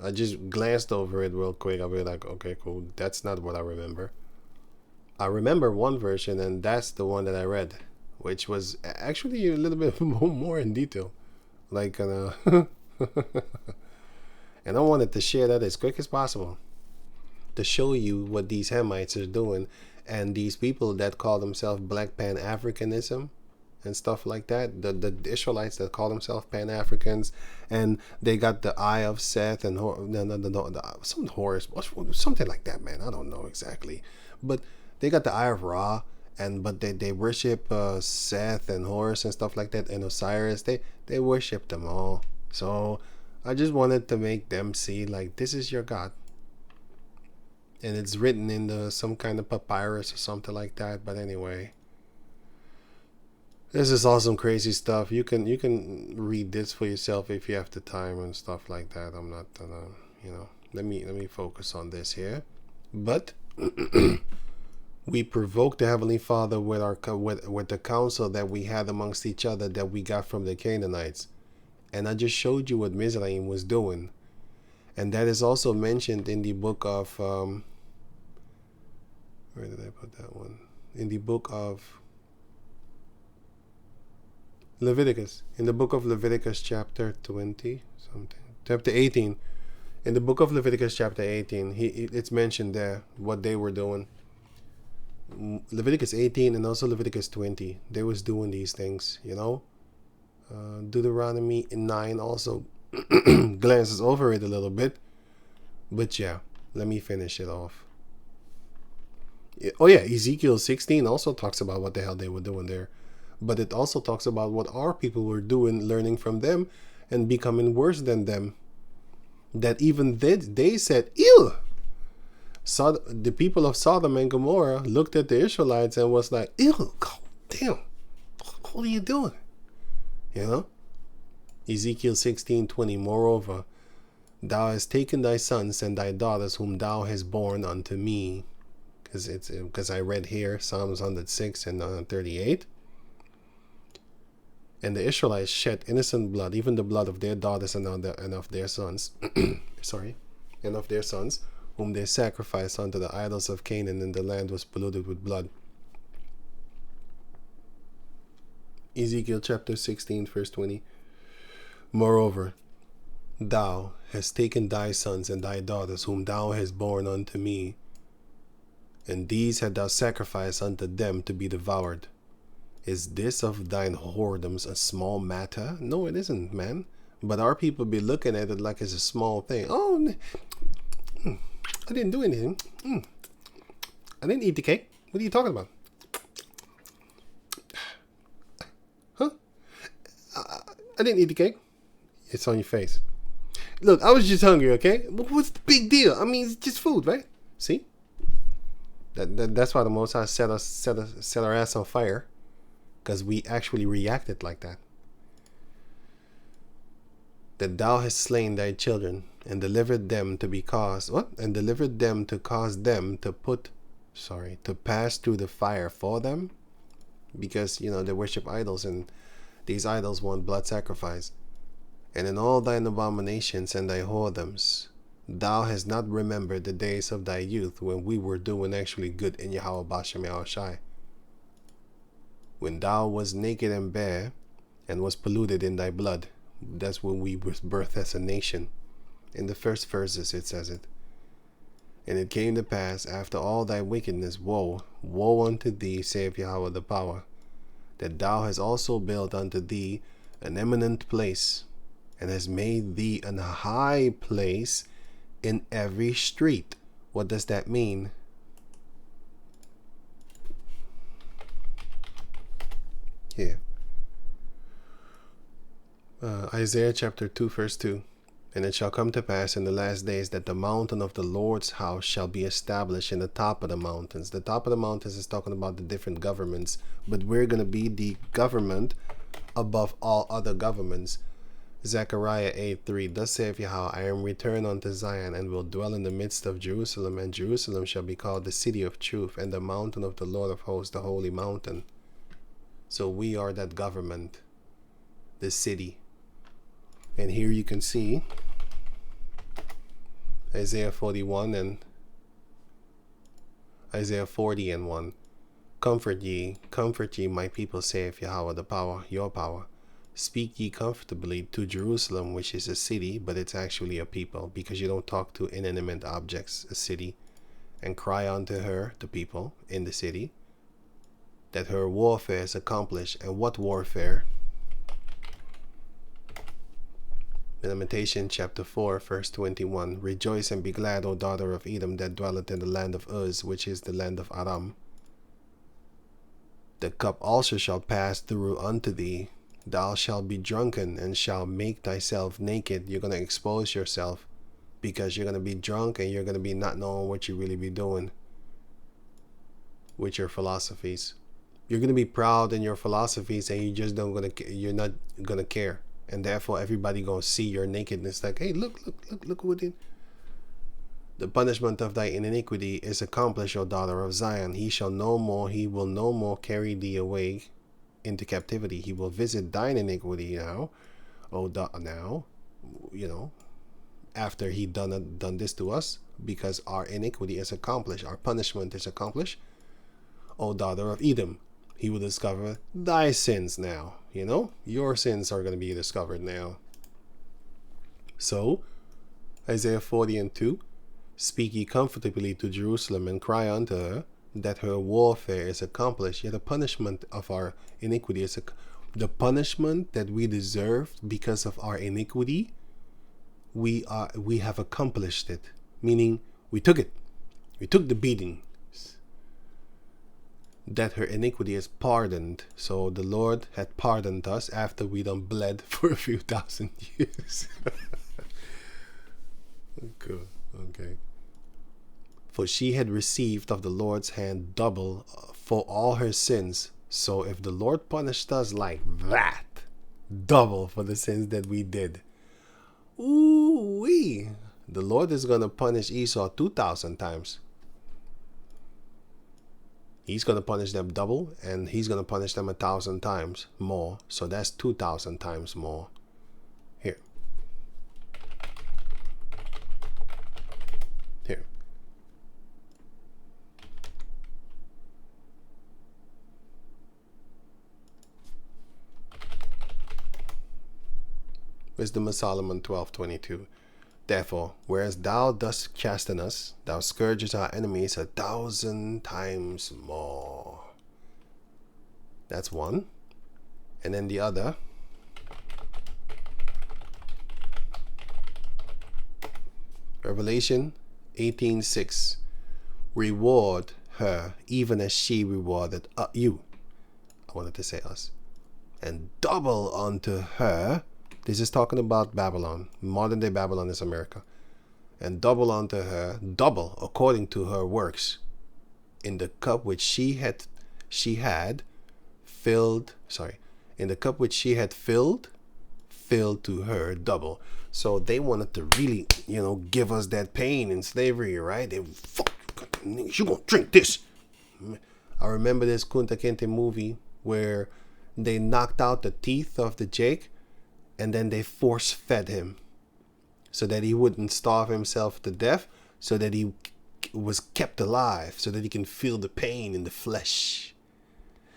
I just glanced over it real quick. I'll be like, okay, cool. That's not what I remember. I remember one version, and that's the one that I read, which was actually a little bit more in detail. Like, and I wanted to share that as quick as possible to show you what these Hamites are doing, and these people that call themselves Black Pan-Africanism and stuff like that, the Israelites that call themselves Pan-Africans, and they got the Eye of Seth and some Horus, something like that, man. I don't know exactly, but they got the Eye of Ra, and but they worship Seth and Horus and stuff like that, and Osiris. They worship them all. So I just wanted to make them see, like, this is your God, and it's written in some kind of papyrus or something like that. But anyway, this is awesome, crazy stuff. You can read this for yourself if you have the time and stuff like that. I'm not gonna, let me focus on this here. But we provoked the Heavenly Father with with the counsel that we had amongst each other that we got from the Canaanites. And I just showed you what Mizraim was doing. And that is also mentioned in the book of where did I put that one? In the book of Leviticus. In the book of Leviticus chapter 20 something. Chapter 18. In the book of Leviticus chapter 18, it's mentioned there what they were doing. Leviticus 18 and also Leviticus 20, they was doing these things, Deuteronomy 9 also glances over it a little bit, but yeah, let me finish it off. Oh yeah, Ezekiel 16 also talks about what the hell they were doing there, but it also talks about what our people were doing, learning from them and becoming worse than them, that even they said, ew. So the people of Sodom and Gomorrah looked at the Israelites and was like, ew, God damn, what are you doing? Ezekiel 16:20. Moreover, thou hast taken thy sons and thy daughters whom thou hast born unto me. Because I read here Psalms 106 and 138. And the Israelites shed innocent blood, even the blood of their daughters and of their sons. Sorry, and of their sons, whom they sacrificed unto the idols of Canaan, and the land was polluted with blood. Ezekiel chapter 16, verse 20. Moreover, thou hast taken thy sons and thy daughters, whom thou hast born unto me, and these hast thou sacrificed unto them to be devoured. Is this of thine whoredoms a small matter? No, it isn't, man. But our people be looking at it like it's a small thing. Oh, I didn't do anything. I didn't eat the cake. What are you talking about? Huh? I didn't eat the cake. It's on your face. Look, I was just hungry, okay? What's the big deal? I mean, it's just food, right? See? That's why the Most High set our ass on fire. Because we actually reacted like that. That thou hast slain thy children, and delivered them to be caused, what? And delivered them to cause them to pass through the fire for them. Because, they worship idols, and these idols want blood sacrifice. And in all thine abominations and thy whoredoms, thou hast not remembered the days of thy youth, when we were doing actually good in Yahweh Bashem Yahushai. When thou was naked and bare, and was polluted in thy blood. That's when we was birthed as a nation. In the first verses it says it. And it came to pass, after all thy wickedness, woe unto thee, saith Yahweh the power, that thou hast also built unto thee an eminent place, and has made thee an high place in every street. What does that mean? Here. Isaiah chapter 2 verse 2. And it shall come to pass in the last days that the mountain of the Lord's house shall be established in the top of the mountains. The top of the mountains is talking about the different governments, but we're going to be the government above all other governments. Zechariah 8:3. Thus saith Yahweh, I am returned unto Zion, and will dwell in the midst of Jerusalem, and Jerusalem shall be called the city of truth, and the mountain of the Lord of hosts, the holy mountain. So we are that government, the city. And here you can see Isaiah 41 and Isaiah 40 and 1. Comfort ye, my people, saith Yahweh the power, your power. Speak ye comfortably to Jerusalem, which is a city, but it's actually a people, because you don't talk to inanimate objects, a city, and cry unto her, the people, in the city, that her warfare is accomplished. And what warfare? Lamentation chapter 4, verse 21. Rejoice and be glad, O daughter of Edom, that dwelleth in the land of Uz, which is the land of Aram. The cup also shall pass through unto thee. Thou shalt be drunken, and shalt make thyself naked. You're going to expose yourself, because you're going to be drunk, and you're going to be not knowing what you really be doing with your philosophies. You're going to be proud in your philosophies, and you're not going to care. And therefore, everybody going to see your nakedness like, hey, look what it. The punishment of thy iniquity is accomplished, O daughter of Zion. He will no more carry thee away into captivity. He will visit thine iniquity now. After he done this to us, because our iniquity is accomplished, our punishment is accomplished. O daughter of Edom, he will discover thy sins now. Your sins are going to be discovered now. So, Isaiah 40 and 2. Speak ye comfortably to Jerusalem, and cry unto her, that her warfare is accomplished. Yet the punishment of our iniquity is the punishment that we deserved because of our iniquity. We have accomplished it, meaning we took it. We took the beating. That her iniquity is pardoned. So the Lord had pardoned us after we done bled for a few thousand years. Good. Okay. For she had received of the Lord's hand double for all her sins. So if the Lord punished us like that, double for the sins that we did, ooh-wee, the Lord is going to punish Esau 2,000 times. He's going to punish them double, and he's going to punish them 1,000 times more. So that's 2,000 times more. Here. Wisdom of Solomon 12:22. Therefore, whereas thou dost chasten us, thou scourges our enemies 1,000 times more. That's one. And then the other. Revelation 18:6. Reward her, even as she rewarded you. I wanted to say us. And double unto her. This is talking about Babylon. Modern day Babylon is America. And double unto her, double according to her works, in the cup which she had filled. In the cup which she had filled to her double. So they wanted to really, give us that pain in slavery, right? They you gonna drink this. I remember this Kunta Kinte movie where they knocked out the teeth of the Jake, and then they force fed him so that he wouldn't starve himself to death, so that he was kept alive, so that he can feel the pain in the flesh.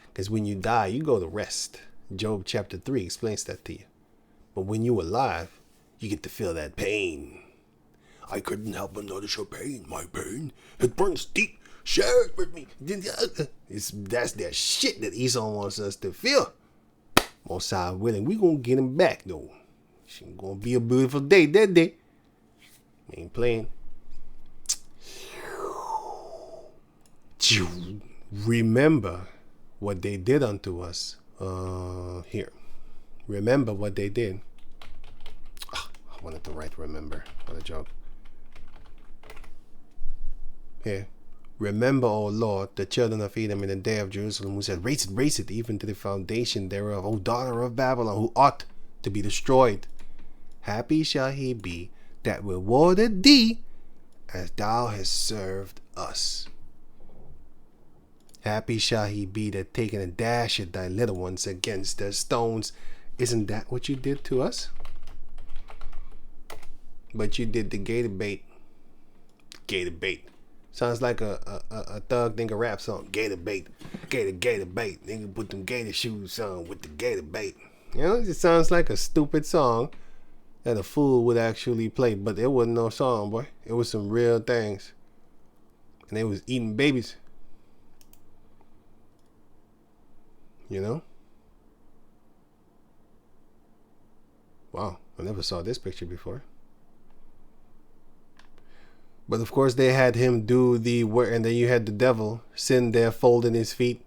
Because when you die, you go to rest. Job chapter 3 explains that to you. But when you're alive, you get to feel that pain. I couldn't help but notice your pain, my pain. It burns deep. Share it with me. That's that shit that Esau wants us to feel. Most High willing, we gonna get him back though. It's gonna be a beautiful day that day. Ain't playing. Remember what they did unto us. Here. Remember what they did. I wanted to write remember. What a joke. Here. Remember, O Lord, the children of Edom in the day of Jerusalem, who said, raise it, even to the foundation thereof, O daughter of Babylon, who ought to be destroyed. Happy shall he be that rewarded thee as thou hast served us. Happy shall he be that taken a dash at thy little ones against the stones. Isn't that what you did to us? But you did the gator bait. Gator bait. Sounds like a thug nigga rap song. Gator bait. Gator bait. Nigga put them gator shoes on with the gator bait. You know, it just sounds like a stupid song that a fool would actually play. But it wasn't no song, boy. It was some real things. And they was eating babies. You know? Wow, I never saw this picture before. But of course they had him do the work, and then you had the devil sitting there folding his feet.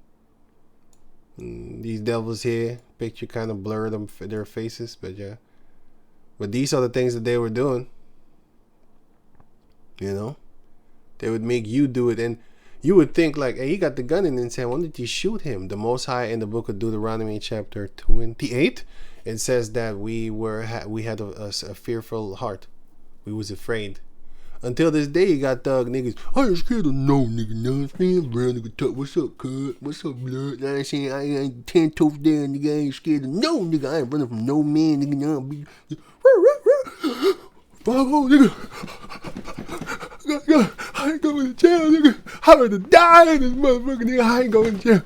These devils here, picture kind of blurred them their faces, but yeah. But these are the things that they were doing. You know? They would make you do it, and you would think like, hey, he got the gun in his hand. Why did you shoot him? The Most High in the book of Deuteronomy chapter 28, it says that we had a fearful heart. We was afraid. Until this day, you got thug niggas. I ain't scared of no nigga. No, bro, nigga talk. What's up, cuz? What's up, blood? I ain't saying I ain't 10 toes down, nigga. I ain't scared of no nigga. I ain't running from no man, nigga. No, be. Oh, nigga. I ain't going to jail, nigga. I'm gonna die in this motherfucker, nigga. I ain't going to jail.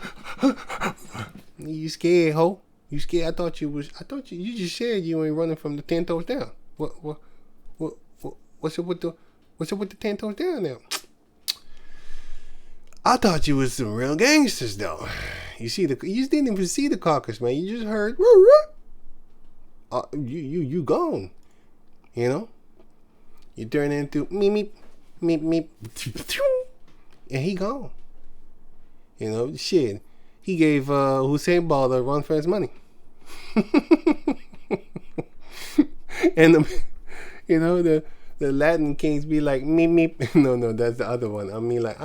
You scared, ho? You scared? I thought you just said you ain't running from the 10 toes down. What's up with the 10 toes down now? I thought you was some real gangsters though. You just didn't even see the caucus, man. You just heard you gone. You know? You turn into meep, and he gone. You know, shit. He gave Hussein Ball a run for his money. And the Latin kings be like meep. No, that's the other one. I mean like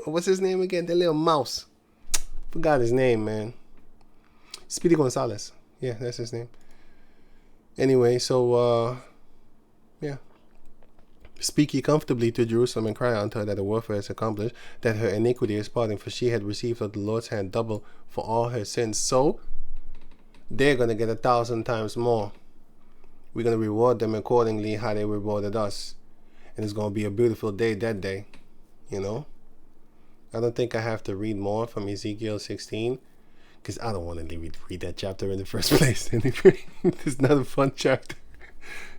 what's his name again? The little mouse. Forgot his name, man. Speedy Gonzalez. Yeah, that's his name. Anyway, so yeah. Speak ye comfortably to Jerusalem and cry unto her that her warfare is accomplished, that her iniquity is pardoned, for she had received of the Lord's hand double for all her sins. So they're gonna get 1,000 times more. We're gonna reward them accordingly how they rewarded us. And it's gonna be a beautiful day that day. You know? I don't think I have to read more from Ezekiel 16. Because I don't want to read that chapter in the first place. It's not a fun chapter.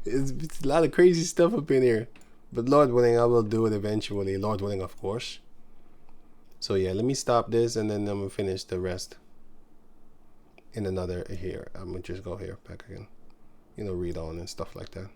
It's a lot of crazy stuff up in here. But Lord willing, I will do it eventually. Lord willing, of course. So yeah, let me stop this and then I'm going to finish the rest in another here. I'm going to just go here, back again. Read on and stuff like that.